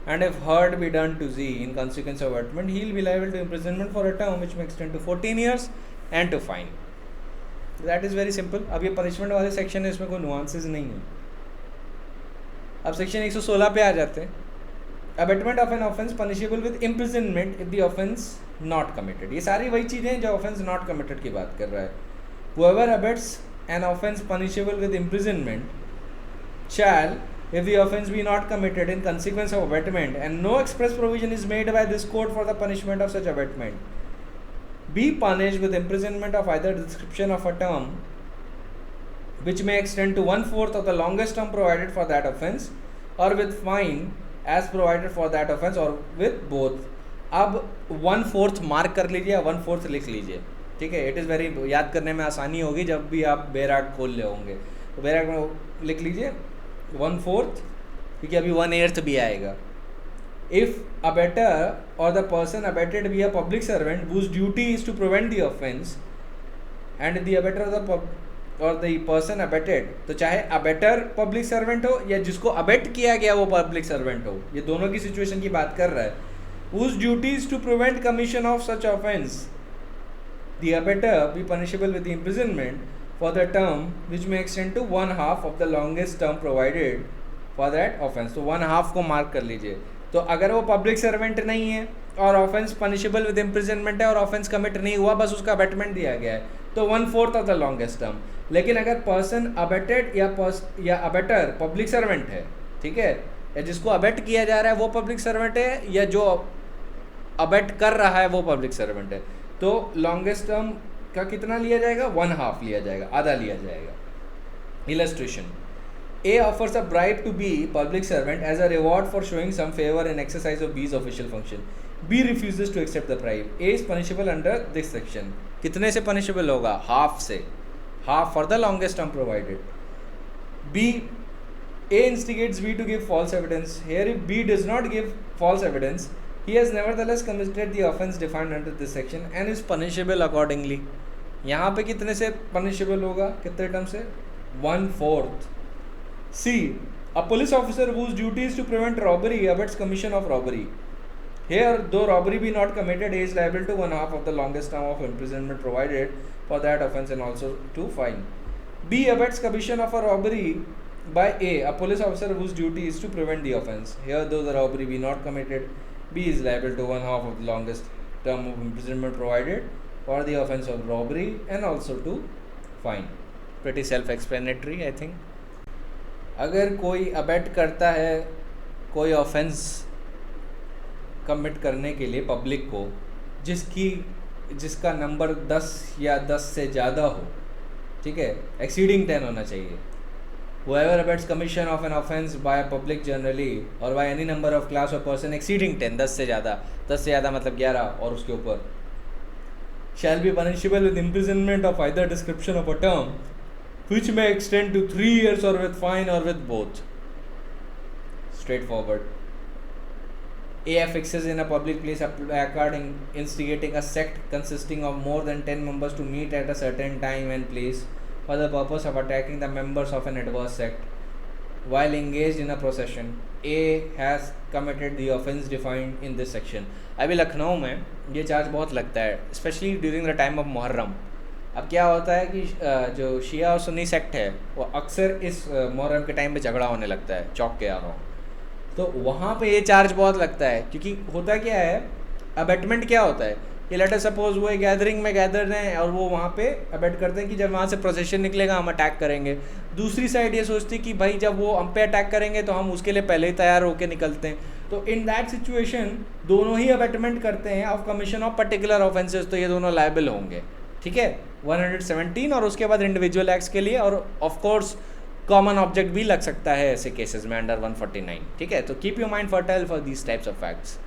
And if hurt be done to Z in consequence of abatement, he will be liable to imprisonment for a term which may extend to 14 years and to fine। That is very simple। अब ये punishment वाले section है, इसमें कोई nuances नहीं है। अब section 116 पे आ जाते हैं। Abatement of an offence punishable with imprisonment if the offence not committed। ये सारी वही चीज़ें हैं जो offence not committed की बात कर रहा है। Whoever abets an offence punishable with imprisonment shall, if the offence be not committed in consequence of abatement and no express provision is made by this code for the punishment of such abatement, be punished with imprisonment of either description of a term which may extend to 1/4 of the longest term provided for that offence, or with fine as provided for that offence, or with both। अब 1/4 mark कर लीजिए, 1/4 लिख लीजिए, ठीक है। It is very, याद करने में आसानी होगी जब भी आप बेराट खोल ले होंगे, तो बेराट में लिख लीजिए 1/4 क्योंकि अभी 1/8 भी आएगा. If abettor or the person abetted be a public servant whose duty is to prevent the offence, and the abettor or the person abetted, तो चाहे abettor public servant हो या जिसको abet किया गया वो public servant हो, ये दोनों की situation की बात कर रहा है. Whose duty is to prevent commission of such offence, the abettor be punishable with imprisonment for the term which may extend to 1/2 of the longest term provided for that offence. तो 1/2 को mark कर लीजिए. तो अगर वो public servant नहीं है और ऑफेंस पनिशेबल विद इम्प्रिजनमेंट है और ऑफेंस कमिट नहीं हुआ, बस उसका अबेटमेंट दिया गया है, तो 1/4 ऑफ द लॉन्गेस्ट टर्म. लेकिन अगर पर्सन अबेटेड या अबेटर पब्लिक सर्वेंट है, ठीक है, या जिसको अबेट किया जा रहा है वो पब्लिक सर्वेंट है, या जो अबेट कर रहा है वो पब्लिक सर्वेंट है, तो लॉन्गेस्ट टर्म का कितना लिया जाएगा? 1/2 लिया जाएगा, आधा लिया जाएगा. Illustration. A offers a bribe to B, public servant, as a reward for showing some favor in exercise of B's official function. B refuses to accept the bribe. A is punishable under this section. कितने से punishable होगा? Half से. Half for the longest term provided. B. A instigates B to give false evidence. Here, if B does not give false evidence, he has nevertheless committed the offence defined under this section and is punishable accordingly. यहाँ पे कितने से punishable होगा? कितने term से? 1/4. C. A police officer whose duty is to prevent robbery abets commission of robbery. Here, though robbery be not committed, he is liable to 1/2 of the longest term of imprisonment provided for that offence and also to fine. B. Abets commission of a robbery by A, a police officer whose duty is to prevent the offence. Here, though the robbery be not committed, B is liable to 1/2 of the longest term of imprisonment provided for the offence of robbery and also to fine. Pretty self-explanatory, I think. अगर कोई abate करता है कोई offence commit करने के लिए public को, जिसका नंबर 10 या 10 से ज़्यादा हो, ठीक है, एक्सीडिंग 10 होना चाहिए. whoever abets commission of an offence by a public generally or by any number of class or person exceeding 10, 10 से ज़्यादा मतलब 11 और उसके ऊपर, shall be punishable with imprisonment of either description of a term which may extend to 3 years or with fine or with both. Straightforward. A affixes in a public place a placard instigating a sect consisting of more than 10 members to meet at a certain time and place for the purpose of attacking the members of an adverse sect. While engaged in a procession, A has committed the offence defined in this section. अभी लखनऊ में ये charge बहुत लगता है, specially during the time of Muharram. अब क्या होता है कि जो शिया और सुन्नी सेक्ट है वो अक्सर इस मुहर्रम के टाइम पे झगड़ा होने लगता है चौक के आगे, तो वहाँ पे ये चार्ज बहुत लगता है. क्योंकि होता क्या है, अबेटमेंट क्या होता है कि लेट अस सपोज वो गैदरिंग में गैदर हैं और वो वहाँ पे अबेट करते हैं कि जब वहाँ से प्रोसेशन निकलेगा हम अटैक करेंगे. दूसरी साइड ये सोचती कि भाई जब वो हम पे अटैक करेंगे तो हम उसके लिए पहले ही तैयार होकर निकलते हैं. तो इन दैट सिचुएशन दोनों ही अबेटमेंट करते हैं of commission of particular offences, तो ये दोनों लायबल होंगे. ठीक है, 117 और उसके बाद इंडिविजुअल एक्ट्स के लिए, और ऑफ कोर्स कॉमन ऑब्जेक्ट भी लग सकता है ऐसे केसेस में अंडर 149. ठीक है, तो keep your mind fertile for these types of facts.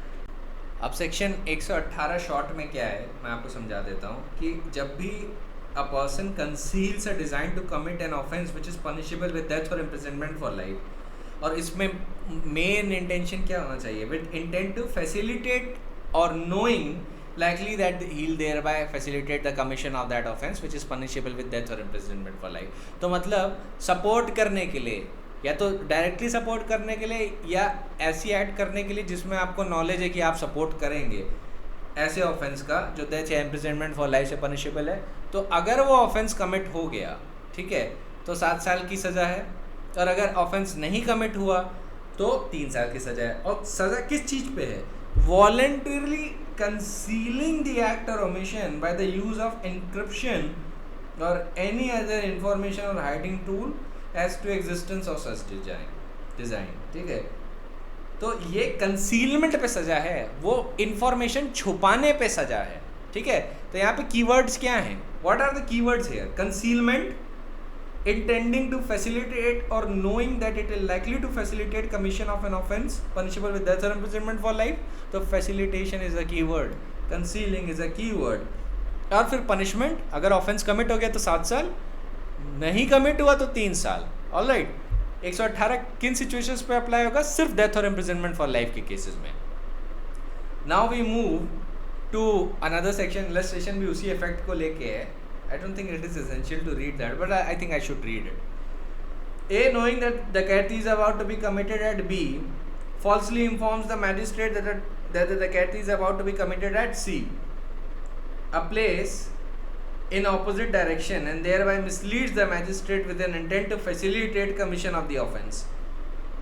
अब सेक्शन 118 शॉर्ट में क्या है मैं आपको समझा देता हूँ कि जब भी a person conceals a design to commit an offence which is punishable with death और इम्प्रिजनमेंट फॉर लाइफ, और इसमें मेन इंटेंशन क्या होना चाहिए, विद इंटेंट टू फैसिलिटेट और knowing likely that he'll thereby facilitate the commission of that offense which is punishable with death or imprisonment for life. तो मतलब support करने के लिए, या तो डायरेक्टली सपोर्ट करने के लिए या ऐसी एक्ट करने के लिए जिसमें आपको नॉलेज है कि आप सपोर्ट करेंगे ऐसे ऑफेंस का जो डेथ या इम्प्रिजनमेंट फॉर लाइफ से पनिशेबल है. तो अगर वो ऑफेंस कमिट हो गया, ठीक है, तो 7 साल की सज़ा है, और अगर ऑफेंस नहीं कमिट हुआ तो 3 साल की सज़ा है. और सज़ा किस चीज़ पे है? voluntarily concealing the act or omission by the use of encryption or any other information or hiding tool as to existence of such design. ठीक है, तो ये कंसीलमेंट पे सजा है, वो इंफॉर्मेशन छुपाने पे सजा है. ठीक है, तो यहाँ पे कीवर्ड्स क्या हैं? What are the keywords here? Concealment, intending to facilitate or knowing that it is likely to facilitate commission of an offence punishable with death or imprisonment for life. तो facilitation is a keyword, concealing is a keyword. और फिर punishment, अगर offence commit हो गया तो 7 साल, नहीं commit हुआ तो 3 साल. Alright, 118 किन सिचुएशंस पे अप्लाई होगा? सिर्फ डेथ और इम्प्रिजनमेंट फॉर लाइफ के केसेस में. Now we move to another section. Legislation भी उसी इफेक्ट को लेके है. I don't think it is essential to read that, but I think I should read it. A, knowing that डकैती is about to be committed at B, falsely informs the magistrate that the डकैती is about to be committed at C, a place in opposite direction, and thereby misleads the magistrate with an intent to facilitate commission of the offence.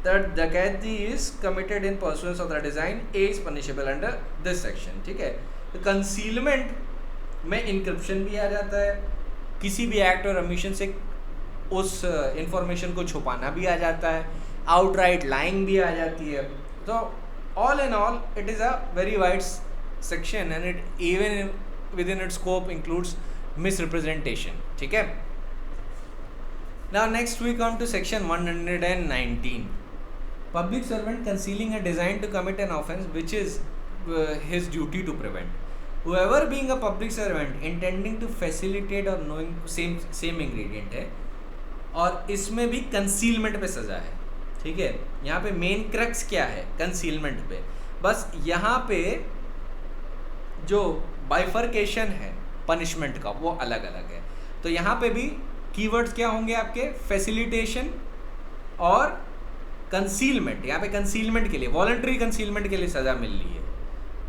The डकैती is committed in pursuance of the design. A is punishable under this section. ठीक है. तो concealment में encryption भी आ जाता है, किसी भी एक्ट और ओमिशन से उस इंफॉर्मेशन को छुपाना भी आ जाता है, आउटराइट लाइंग भी आ जाती है. तो all in all it is a very wide section and it even within it scope includes misrepresentation. ठीक है. Now next we come to section 119. Public servant concealing a design to commit an offence which is his duty to prevent. Whoever being a public servant intending to facilitate or knowing same ingredient है, और इसमें भी concealment पे सज़ा है. ठीक है. यहाँ पे मेन क्रक्स क्या है? कंसीलमेंट पे. बस यहाँ पे जो बाइफर्केशन है पनिशमेंट का वो अलग अलग है. तो यहाँ पे भी कीवर्ड्स क्या होंगे आपके? फैसिलिटेशन और कंसीलमेंट. यहाँ पे कंसीलमेंट के लिए, वॉलंटरी कंसीलमेंट के लिए सज़ा मिल रही है.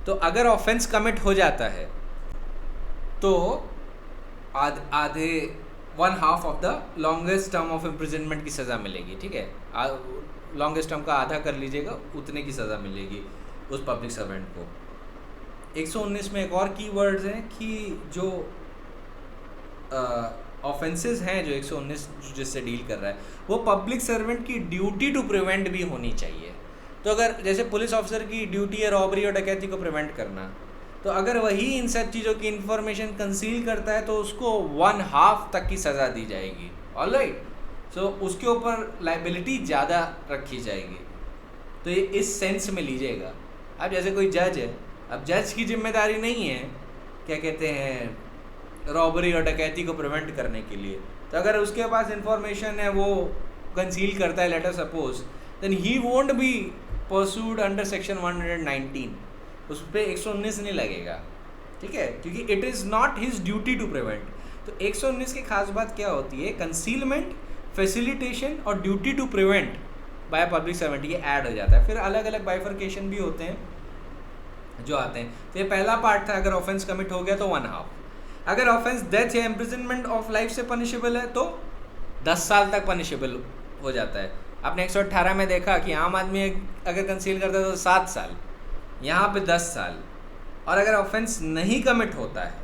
तो अगर ऑफेंस कमिट हो जाता है तो आधे 1/2 of the longest term of imprisonment की सज़ा मिलेगी. ठीक है. लॉन्गेस्ट टर्म का आधा कर लीजिएगा, उतने की सज़ा मिलेगी उस पब्लिक सर्वेंट को. 119 में एक और की वर्ड्स हैं कि जो ऑफेंसेस हैं जो 119 जिससे डील कर रहा है वो पब्लिक सर्वेंट की ड्यूटी टू प्रिवेंट भी होनी चाहिए. तो अगर जैसे पुलिस ऑफिसर की ड्यूटी है रॉबरी और डकैती को प्रिवेंट करना, तो अगर वही इन सब चीज़ों की इन्फॉर्मेशन कंसील करता है तो उसको 1/2 तक की सज़ा दी जाएगी. ऑलराइट. सो उसके ऊपर लाइबिलिटी ज़्यादा रखी जाएगी. तो ये इस सेंस में लीजिएगा. अब जैसे कोई जज है, अब जज की जिम्मेदारी नहीं है क्या कहते हैं रॉबरी और डकैती को प्रिवेंट करने के लिए. तो अगर उसके पास इंफॉर्मेशन है वो कंसील करता है, later suppose, then he won't be pursued under section 119. उस पर 119 नहीं लगेगा. ठीक है. क्योंकि it is not his duty to prevent. तो 119 की खास बात क्या होती है? कंसीलमेंट, फैसिलिटेशन और duty to prevent by public servant, ये ऐड हो जाता है. फिर अलग अलग बाइफर्केशन भी होते हैं जो आते हैं. तो ये पहला पार्ट था. अगर ऑफेंस कमिट हो गया तो 1/2. अगर ऑफेंस डेथ या इम्प्रिजनमेंट ऑफ लाइफ से पनिशेबल है तो 10 साल तक पनिशेबल हो जाता है. आपने 118 में देखा कि आम आदमी अगर कंसील करता है तो 7 साल, यहाँ पे 10 साल. और अगर ऑफेंस नहीं कमिट होता है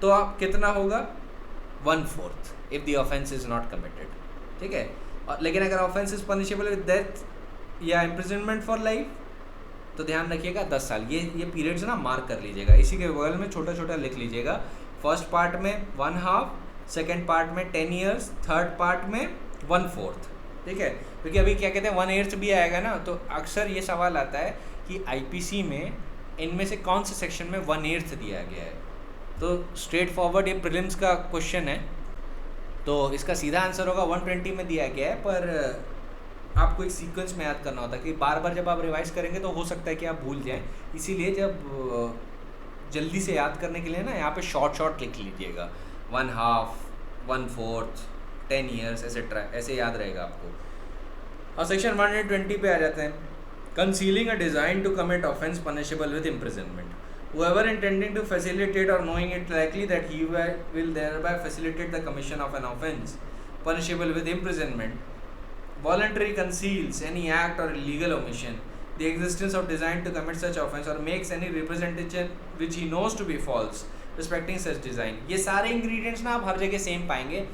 तो आप कितना होगा? 1/4 if the offence is not committed. ठीक है. लेकिन अगर offence is punishable with death या इम्प्रिजनमेंट फॉर लाइफ तो ध्यान रखिएगा 10 साल. ये पीरियड्स ना मार्क कर लीजिएगा. इसी के बगल में छोटा छोटा लिख लीजिएगा. फर्स्ट पार्ट में 1/2, सेकेंड पार्ट में 10 years, थर्ड पार्ट में 1/4. ठीक है. क्योंकि अभी क्या कहते हैं 1/8 भी आएगा ना, तो अक्सर ये सवाल आता है कि आईपीसी में इनमें से कौन से सेक्शन में 1/8 दिया गया है. तो स्ट्रेट फॉरवर्ड ये प्रीलिम्स का क्वेश्चन है, तो इसका सीधा आंसर होगा 120 में दिया गया है. पर आपको एक सीक्वेंस में याद करना होता है कि बार बार जब आप रिवाइज करेंगे तो हो सकता है कि आप भूल जाएं. इसीलिए जब जल्दी से याद करने के लिए ना यहाँ पे शॉर्ट लिख लीजिएगा. 1/2, 1/4, 10 years एसेट्रा, ऐसे याद रहेगा आपको. और सेक्शन 120 पे आ जाते हैं. Concealing a design to commit offence punishable with imprisonment. Whoever intending to facilitate or knowing it likely that he will thereby facilitate the commission of an offence punishable with imprisonment, voluntarily conceals any act or illegal omission, the existence of design to commit such offence, or makes any representation which he knows to be false respecting such design. ये सारे ingredients ना आप हर जगह same पाएंगे.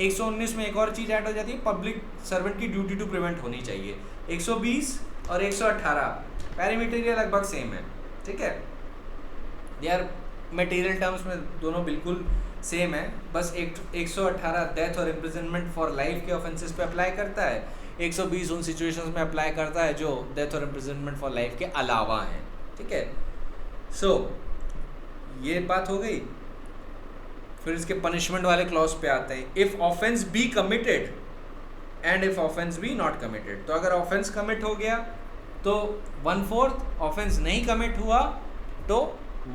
119 में एक और चीज़ add हो जाती है, पब्लिक सर्वेंट की ड्यूटी टू प्रिवेंट होनी चाहिए. 120 और 118 पैरामीटर लगभग सेम है. ठीक है. यार मटेरियल टर्म्स में दोनों बिल्कुल सेम है. बस 118 डेथ और इम्प्रिजनमेंट फॉर लाइफ के ऑफेंसेस पे अप्लाई करता है. 120 उन सिचुएशंस में अप्लाई करता है जो डेथ और इम्प्रिजनमेंट फॉर लाइफ के अलावा हैं. ठीक है. सो ये बात हो गई. फिर इसके पनिशमेंट वाले क्लॉज पे आते हैं. If offence be committed and if offence be not committed, तो अगर ऑफेंस कमिट हो गया तो 1/4, ऑफेंस नहीं कमिट हुआ तो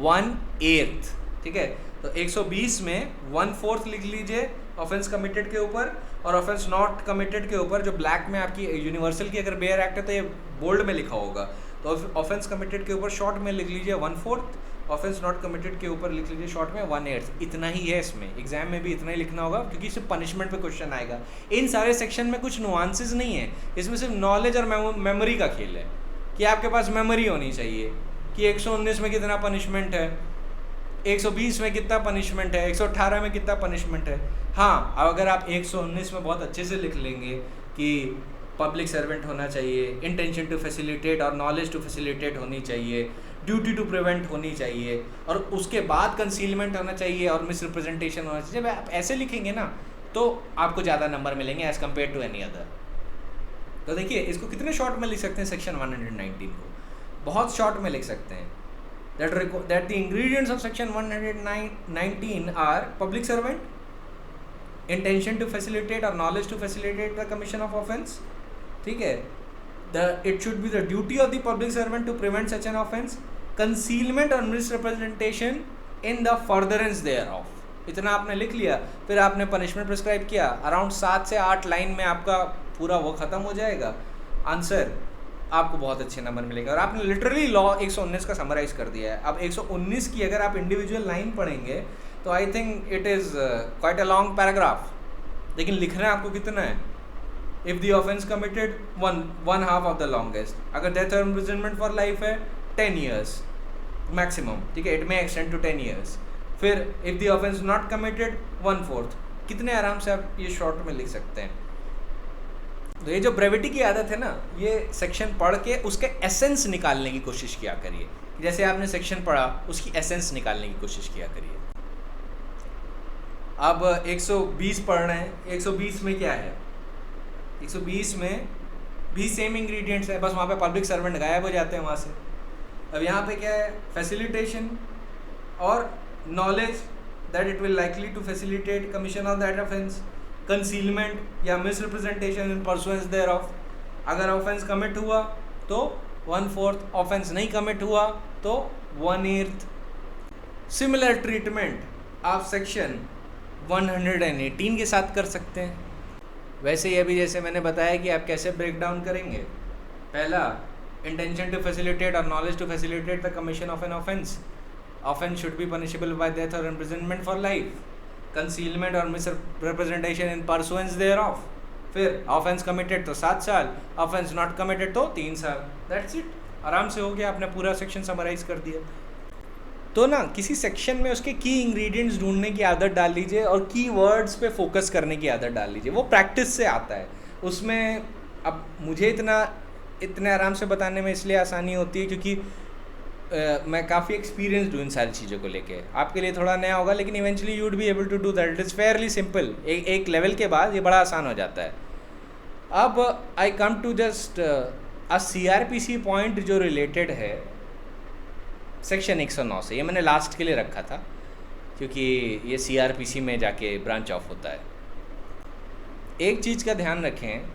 1/8, ठीक है। तो 120 में 1/4 लिख लीजिए ऑफेंस कमिटेड के ऊपर, और ऑफेंस नॉट कमिटेड के ऊपर जो ब्लैक में आपकी यूनिवर्सल की अगर बेयर एक्ट है तो ये बोल्ड में लिखा होगा, तो ऑफेंस कमिटेड के ऊपर शॉर्ट में लिख लीजिए 1/4, ऑफेंस नॉट कमिटेड के ऊपर लिख लीजिए शॉर्ट में 1/8। इतना ही है, इसमें एग्जाम में भी इतना ही लिखना होगा क्योंकि सिर्फ पनिशमेंट पे क्वेश्चन आएगा। इन सारे सेक्शन में कुछ नुआंसेस नहीं है, इसमें सिर्फ नॉलेज और मेमोरी का खेल है कि आपके पास मेमोरी होनी चाहिए कि 119 में कितना पनिशमेंट है, 120 में कितना पनिशमेंट है, 118 में कितना पनिशमेंट है। हाँ, अगर आप 119 में बहुत अच्छे से लिख लेंगे कि पब्लिक सर्वेंट होना चाहिए, इंटेंशन टू फैसिलिटेट और नॉलेज टू फैसिलिटेट होनी चाहिए, ड्यूटी टू प्रिवेंट होनी चाहिए, और उसके बाद कंसीलमेंट होना चाहिए और मिस रिप्रेजेंटेशन होना चाहिए, जब आप ऐसे लिखेंगे ना तो आपको ज़्यादा नंबर मिलेंगे as compare to any other. तो देखिए इसको कितने शॉर्ट में लिख सकते हैं, सेक्शन 119 को बहुत शॉर्ट में लिख सकते हैं, that the ingredients of section 119 are public servant, intention to facilitate or knowledge to facilitate the commission of offence, ठीक है, it should be the duty of the public servant to prevent such an offence, concealment or misrepresentation in the furtherance thereof। इतना आपने लिख लिया, फिर आपने punishment prescribe किया, around 7 से 8 लाइन में आपका पूरा वो ख़त्म हो जाएगा आंसर, आपको बहुत अच्छे नंबर मिलेंगे। और आपने लिटरली लॉ 119 का समराइज कर दिया है। अब 119 की अगर आप इंडिविजुअल लाइन पढ़ेंगे तो I think it is quite a long paragraph, लेकिन लिखना आपको कितना है, if the offence committed one half of the longest, अगर डेथ और इम्प्रिजनमेंट फॉर लाइफ है 10 years मैक्सिमम, ठीक है, it may extend to 10 years। फिर if the offence not committed 1/4, कितने आराम से आप ये शॉर्ट में लिख सकते हैं। तो ये जो ब्रेविटी की आदत है ना, ये सेक्शन पढ़ के उसके एसेंस निकालने की कोशिश किया करिए। जैसे आपने सेक्शन पढ़ा उसकी एसेंस निकालने की कोशिश किया करिए। अब 120 पढ़ रहे हैं, 120 में क्या है, 120 में भी सेम इंग्रेडिएंट्स है, बस वहाँ पे पब्लिक सर्वेंट गायब हो जाते हैं वहाँ से। अब यहाँ पे क्या है, फैसिलिटेशन और knowledge that it will likely to facilitate commission of that offence, concealment या misrepresentation in pursuance thereof. अगर ऑफेंस कमिट हुआ तो 1/4, ऑफेंस नहीं कमिट हुआ तो 1/8। सिमिलर ट्रीटमेंट आप सेक्शन 118 के साथ कर सकते हैं। वैसे ही अभी जैसे मैंने बताया कि आप कैसे ब्रेक डाउन करेंगे, पहला इंटेंशन टू फैसिलिटेट और knowledge to facilitate the commission of an offence, offence should be punishable by death और इम्प्रिजनमेंट फॉर लाइफ, कंसीलमेंट और misrepresentation in pursuance thereof, फिर ऑफेंस कमिटेड तो 7 साल, ऑफेंस नॉट कमिटेड तो 3 साल। That's it, आराम से हो गया, आपने पूरा सेक्शन समराइज कर दिया। तो ना किसी सेक्शन में उसके की इंग्रेडिएंट्स ढूंढने की आदत डाल लीजिए और की वर्ड्स पे फोकस करने की आदत डाल लीजिए, वो प्रैक्टिस से आता है। उसमें अब मुझे इतने आराम से बताने में इसलिए आसानी होती है क्योंकि मैं काफ़ी एक्सपीरियंसड हूँ इन सारी चीज़ों को लेके। आपके लिए थोड़ा नया होगा लेकिन eventually you would be able to do that, it is fairly simple. एक लेवल के बाद ये बड़ा आसान हो जाता है। अब I come to just a CRPC point जो रिलेटेड है सेक्शन 109 से। ये मैंने लास्ट के लिए रखा था क्योंकि ये CRPC में जाके ब्रांच ऑफ होता है। एक चीज़ का ध्यान रखें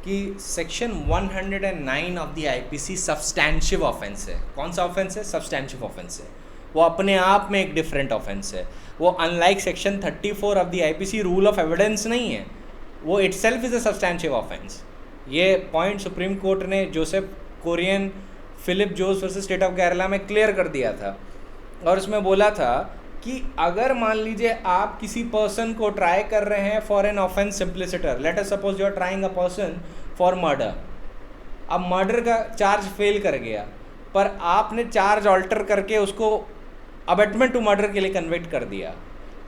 कि section 109 of the IPC substantive offence है। कौन सा ऑफेंस है? सब्सटैंशिव ऑफेंस है। वो अपने आप में एक डिफरेंट ऑफेंस है। वो unlike section 34 of the IPC rule of evidence नहीं है, वो itself is a substantive offence. ये पॉइंट सुप्रीम कोर्ट ने Joseph Kurian Philip Jose versus state of Kerala में क्लियर कर दिया था और उसमें बोला था कि अगर मान लीजिए आप किसी पर्सन को ट्राई कर रहे हैं for an offence simpliciter, let us suppose you are trying a person for murder. अब मर्डर का चार्ज फेल कर गया पर आपने चार्ज ऑल्टर करके उसको अबेटमेंट टू मर्डर के लिए कन्विक्ट कर दिया,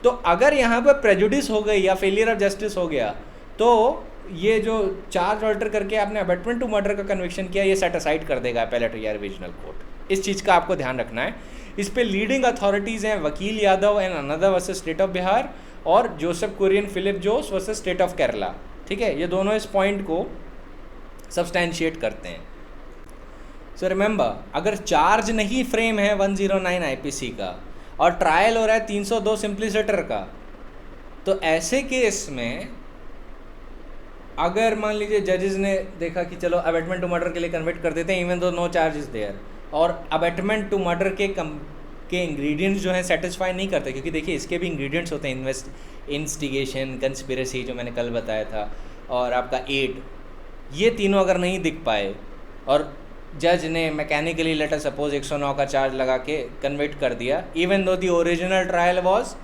तो अगर यहाँ पर प्रेजुडिस हो गई या फेलियर ऑफ जस्टिस हो गया तो ये जो चार्ज ऑल्टर करके आपने अबेटमेंट टू मर्डर का कन्विक्शन किया ये सेट असाइड कर देगा अपीलेट या रीजनल कोर्ट। इस चीज़ का आपको ध्यान रखना है। इस पे लीडिंग अथॉरिटीज़ हैं Vakil Yadav and another versus state of Bihar और जोसेफ कुरियन फिलिप जोस वर्सेस स्टेट ऑफ केरला। ठीक है, ये दोनों इस पॉइंट को सब्सटैंशिएट करते हैं। सो रिमेंबर, अगर चार्ज नहीं फ्रेम है 109 IPC का और ट्रायल हो रहा है 302 सिंप्लिसिटर का, तो ऐसे केस में अगर मान लीजिए जजेस ने देखा कि चलो अबेटमेंट टू मर्डर के लिए कन्विक्ट कर देते हैं even though no charges there, और अबेटमेंट टू मर्डर के इंग्रेडिएंट्स जो हैं सेटिस्फाई नहीं करते, क्योंकि देखिए इसके भी इंग्रेडिएंट्स होते हैं, इंस्टिगेशन, कंस्पिरेसी जो मैंने कल बताया था, और आपका एड, ये तीनों अगर नहीं दिख पाए और जज ने मैकेनिकली लेटर सपोज 109 का चार्ज लगा के कन्विक्ट कर दिया even though the original trial was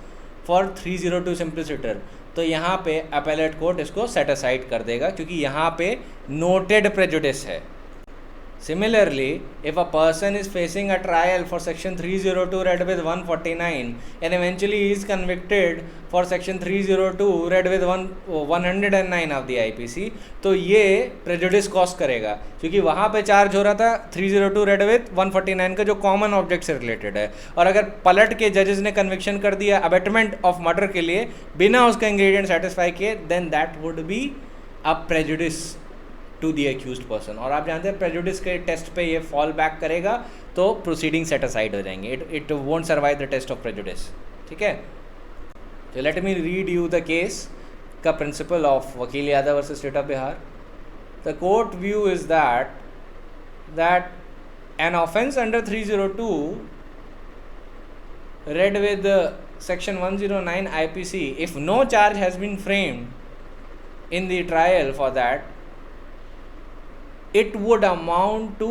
for 302 सिंपलिसिटर, तो यहाँ पे अपेलेट कोर्ट इसको सेट असाइड कर देगा क्योंकि यहाँ पे नोटेड प्रेजुडिस है. Similarly, if a person is facing a trial for section 302 read with 149 and eventually he is convicted for section 302 read with 109 of the IPC, तो ये prejudice cause करेगा क्योंकि वहाँ पे चार्ज हो रहा था 302 read with 149 का जो कॉमन ऑब्जेक्ट से रिलेटेड है, और अगर पलट के जजेस ने कन्विक्शन कर दिया अबेटमेंट ऑफ मर्डर के लिए बिना उसका इंग्रेडिएंट सेटिस्फाई किए, then that would be a prejudice to the accused person. और आप जानते हैं प्रेजुडिस के टेस्ट पे ये फॉल बैक करेगा तो प्रोसीडिंग सेट असाइड हो जाएंगे, it won't survive the test of prejudice. ठीक है, तो let me read you the case का principle of Vakil Yadav versus state of Bihar. The court view is that an offence under 302 read with section 109 IPC, if no charge has been framed in the trial for that, it would amount to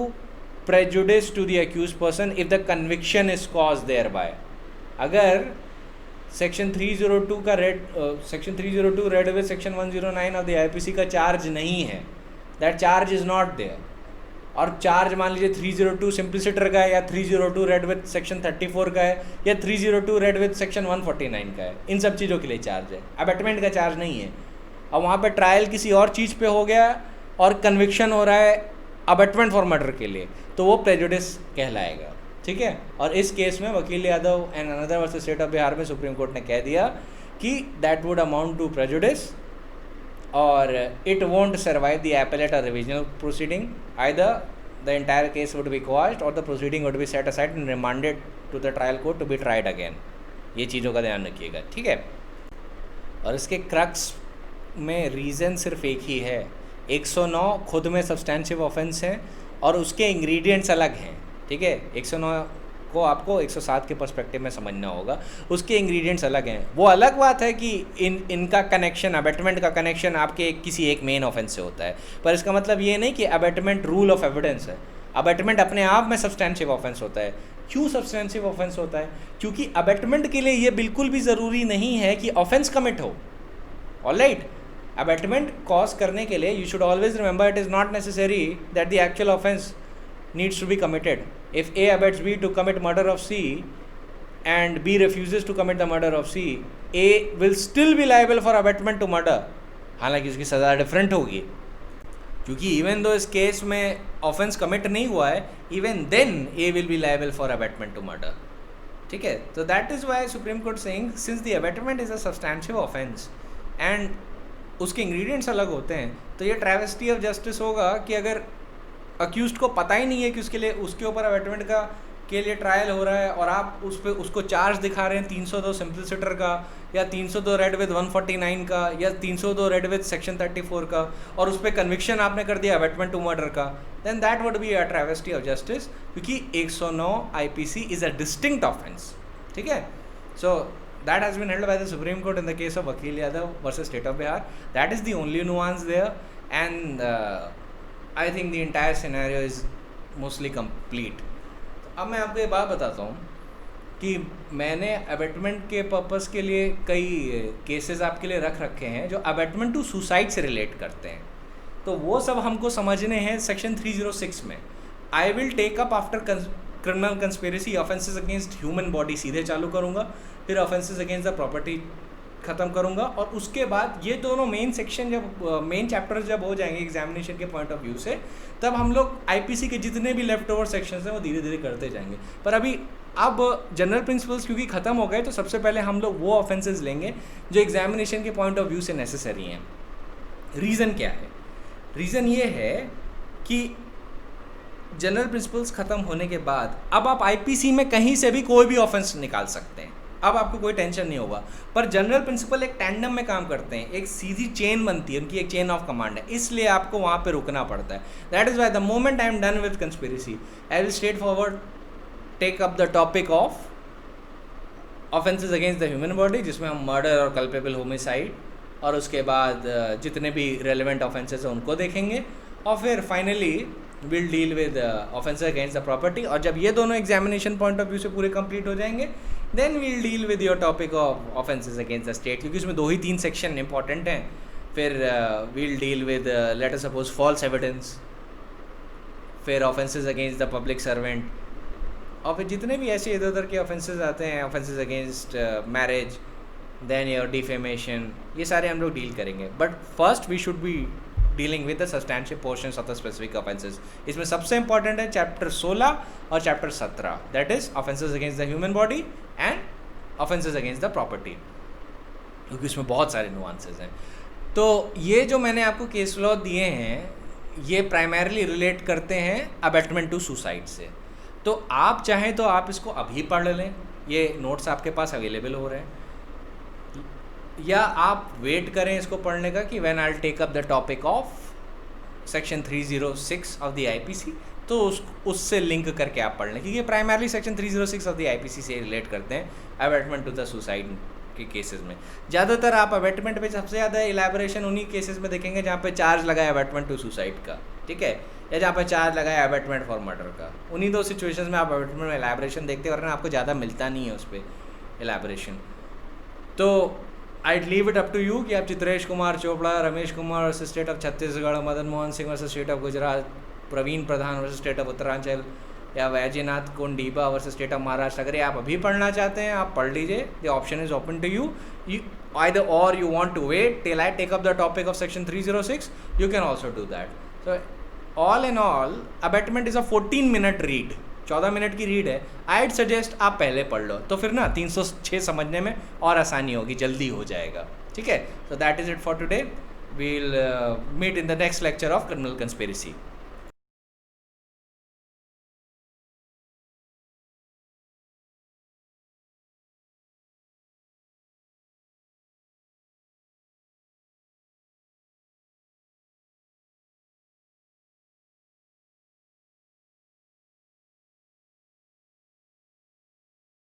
prejudice to the accused person if the conviction is caused thereby. अगर section 302 का section 302 read with section 109 of the IPC का charge नहीं है, that charge is not there, और charge मान लीजिए 302 सिंपलिसिटर का है या 302 रेड विद सेक्शन 34 का है या 302 रेड विद सेक्शन 149 का है, इन सब चीज़ों के लिए चार्ज है, अबेटमेंट का चार्ज नहीं है. और वहाँ पे ट्रायल किसी और चीज़ पे हो गया और कन्विक्शन हो रहा है अबेटमेंट फॉर मर्डर के लिए, तो वो प्रेजुडिस कहलाएगा. ठीक है, और इस केस में Vakil Yadav and another versus state of Bihar में सुप्रीम कोर्ट ने कह दिया कि that would amount to prejudice और it won't survive the appellate or revisional proceeding. Either the entire case would be quashed or the proceeding would be set aside and remanded to the trial court to be tried again. ये चीज़ों का ध्यान रखिएगा. ठीक है, और इसके crux में रीज़न सिर्फ एक ही है, 109 खुद में सब्सटैंशिव ऑफेंस है और उसके इंग्रेडिएंट्स अलग हैं. ठीक है, 109 को आपको 107 के पर्सपेक्टिव में समझना होगा, उसके इंग्रेडिएंट्स अलग हैं. वो अलग बात है कि इनका कनेक्शन, अबेटमेंट का कनेक्शन आपके किसी एक मेन ऑफेंस से होता है, पर इसका मतलब ये नहीं कि अबेटमेंट रूल ऑफ एविडेंस है. अबेटमेंट अपने आप में सब्सटैंशिव ऑफेंस होता है. क्यों सब्सटैंशिव ऑफेंस होता है? क्योंकि अबेटमेंट के लिए ये बिल्कुल भी ज़रूरी नहीं है कि ऑफेंस कमिट हो. ऑलराइट, अबेटमेंट कॉज करने के लिए you should always remember it is not necessary that the actual offence needs to be committed. If A abets B to commit murder of C and B refuses to commit the murder of C, A will still be liable for abetment to murder. हालांकि उसकी सज़ा different होगी, क्योंकि even though इस case में offence commit नहीं हुआ है, even then A will be liable for abetment to murder. ठीक है, तो that is why Supreme Court saying since the abetment is a substantive offence and उसके इंग्रेडिएंट्स अलग होते हैं, तो ये ट्रैवेस्टी ऑफ जस्टिस होगा कि अगर अक्यूज्ड को पता ही नहीं है कि उसके ऊपर अबेटमेंट के लिए ट्रायल हो रहा है और आप उसको चार्ज दिखा रहे हैं 302 सिंपलिसिटर का या 302 रेड विद 149 का या 302 रेड विद सेक्शन 34 का, और उस पर कन्विक्शन आपने कर दिया अबेटमेंट टू मर्डर का, then that would be a travesty of justice, क्योंकि 109 IPC is a distinct offence. ठीक है, सो that has been held by the Supreme Court in the case of Vakil Yadav versus State of Bihar. That is the only nuance there, and I think the entire scenario is mostly complete. अब मैं आपको ये बात बताता हूँ कि मैंने abetment के पर्पस के लिए कई केसेस आपके लिए रख रखे हैं जो अबेटमेंट टू सुसाइड से रिलेट करते हैं, तो वो सब हमको समझने हैं सेक्शन 306 में. I will take up after criminal conspiracy offences against human body सीधे चालू करूँगा, फिर ऑफेंसेस अगेंस्ट द प्रॉपर्टी ख़त्म करूँगा, और उसके बाद ये दोनों मेन सेक्शन मेन चैप्टर्स जब हो जाएंगे एग्जामिनेशन के पॉइंट ऑफ व्यू से, तब हम लोग IPC के जितने भी लेफ्ट ओवर सेक्शंस हैं वो धीरे धीरे करते जाएंगे. पर अभी अब जनरल प्रिंसिपल्स क्योंकि ख़त्म हो गए, तो सबसे पहले हम लोग वो ऑफेंसेस लेंगे जो एग्जामिनेशन के पॉइंट ऑफ व्यू से नेसेसरी हैं. रीज़न क्या है? रीज़न ये है कि जनरल प्रिंसिपल्स ख़त्म होने के बाद अब आप IPC में कहीं से भी कोई भी ऑफेंस निकाल सकते हैं. अब आपको कोई टेंशन नहीं होगा। पर जनरल प्रिंसिपल एक टैंडम में काम करते हैं, एक सीधी चेन बनती है, उनकी एक चेन ऑफ कमांड है, इसलिए आपको वहाँ पे रुकना पड़ता है। That is why the moment I am done with conspiracy I will straight forward take up the topic of offences against the human body, जिसमें हम मर्डर और कल्पेबल होमिसाइड और उसके बाद जितने भी रेलिवेंट ऑफेंसेस हैं उनको देखेंगे, और फिर finally will deal with offences against the property. और जब ये दोनों एग्जामिनेशन पॉइंट ऑफ व्यू से पूरे कंप्लीट हो जाएंगे then we'll deal with your topic of offences against the state, क्योंकि उसमें 2 ही 3 सेक्शन इंपॉर्टेंट हैं। फिर we'll deal with let us suppose false evidence, फिर offences against the public servant, और फिर जितने भी ऐसे इधर उधर के ऑफेंसेस आते हैं, offences against marriage, then your defamation, ये सारे हम लोग डील करेंगे। But first we should be dealing with the substantial portions of the specific offences. इसमें सबसे इंपॉर्टेंट है चैप्टर 16 और chapter 17, that is offences against the human body and offences against the property, क्योंकि इसमें बहुत सारे नुआंसेस हैं। तो ये जो मैंने आपको केस लॉ दिए हैं ये प्राइमरीली रिलेट करते हैं अबैटमेंट टू सुसाइड से। तो आप चाहें तो आप इसको अभी पढ़ लें, ये नोट्स आपके पास अवेलेबल हो रहे हैं, या आप वेट करें इसको पढ़ने का कि when I will take up the topic of section 306 of the IPC, तो उससे लिंक करके आप पढ़ लें, क्योंकि primarily section 306 of the IPC से रिलेट करते हैं अबैटमेंट टू द सुसाइड के केसेस में। ज़्यादातर आप अबैटमेंट पे सबसे ज़्यादा इलैबोरेशन उन्हीं केसेस में देखेंगे जहाँ पे चार्ज लगा है अबैटमेंट टू सुसाइड का, ठीक है, या जहाँ पे चार्ज लगा है अबैटमेंट फॉर मर्डर का। उन्हीं 2 सिचुएशंस में आप अबैटमेंट में इलैबोरेशन देखते हैं, वरना आपको ज़्यादा मिलता नहीं है उस पर इलैबोरेशन। तो I leave it up to you कि आप Chitresh Kumar Chopra, Ramesh Kumar versus state of Chhattisgarh, Madan Mohan Singh versus state of Gujarat, Praveen Pradhan versus state of Uttaranchal, या Vaijnath Kondiba versus state of Maharashtra, अगर ये आप अभी पढ़ना चाहते हैं आप पढ़ लीजिए, the option is open to you either or you want to wait till I take up the topic of section 306, you can also do that. So all in all abatement is a 14-minute read, 14 minute की read है। I'd suggest आप पहले पढ़ लो, तो फिर ना 306 समझने में और आसानी होगी, जल्दी हो जाएगा, ठीक है। So that is it for today, we'll meet in the next lecture of criminal conspiracy.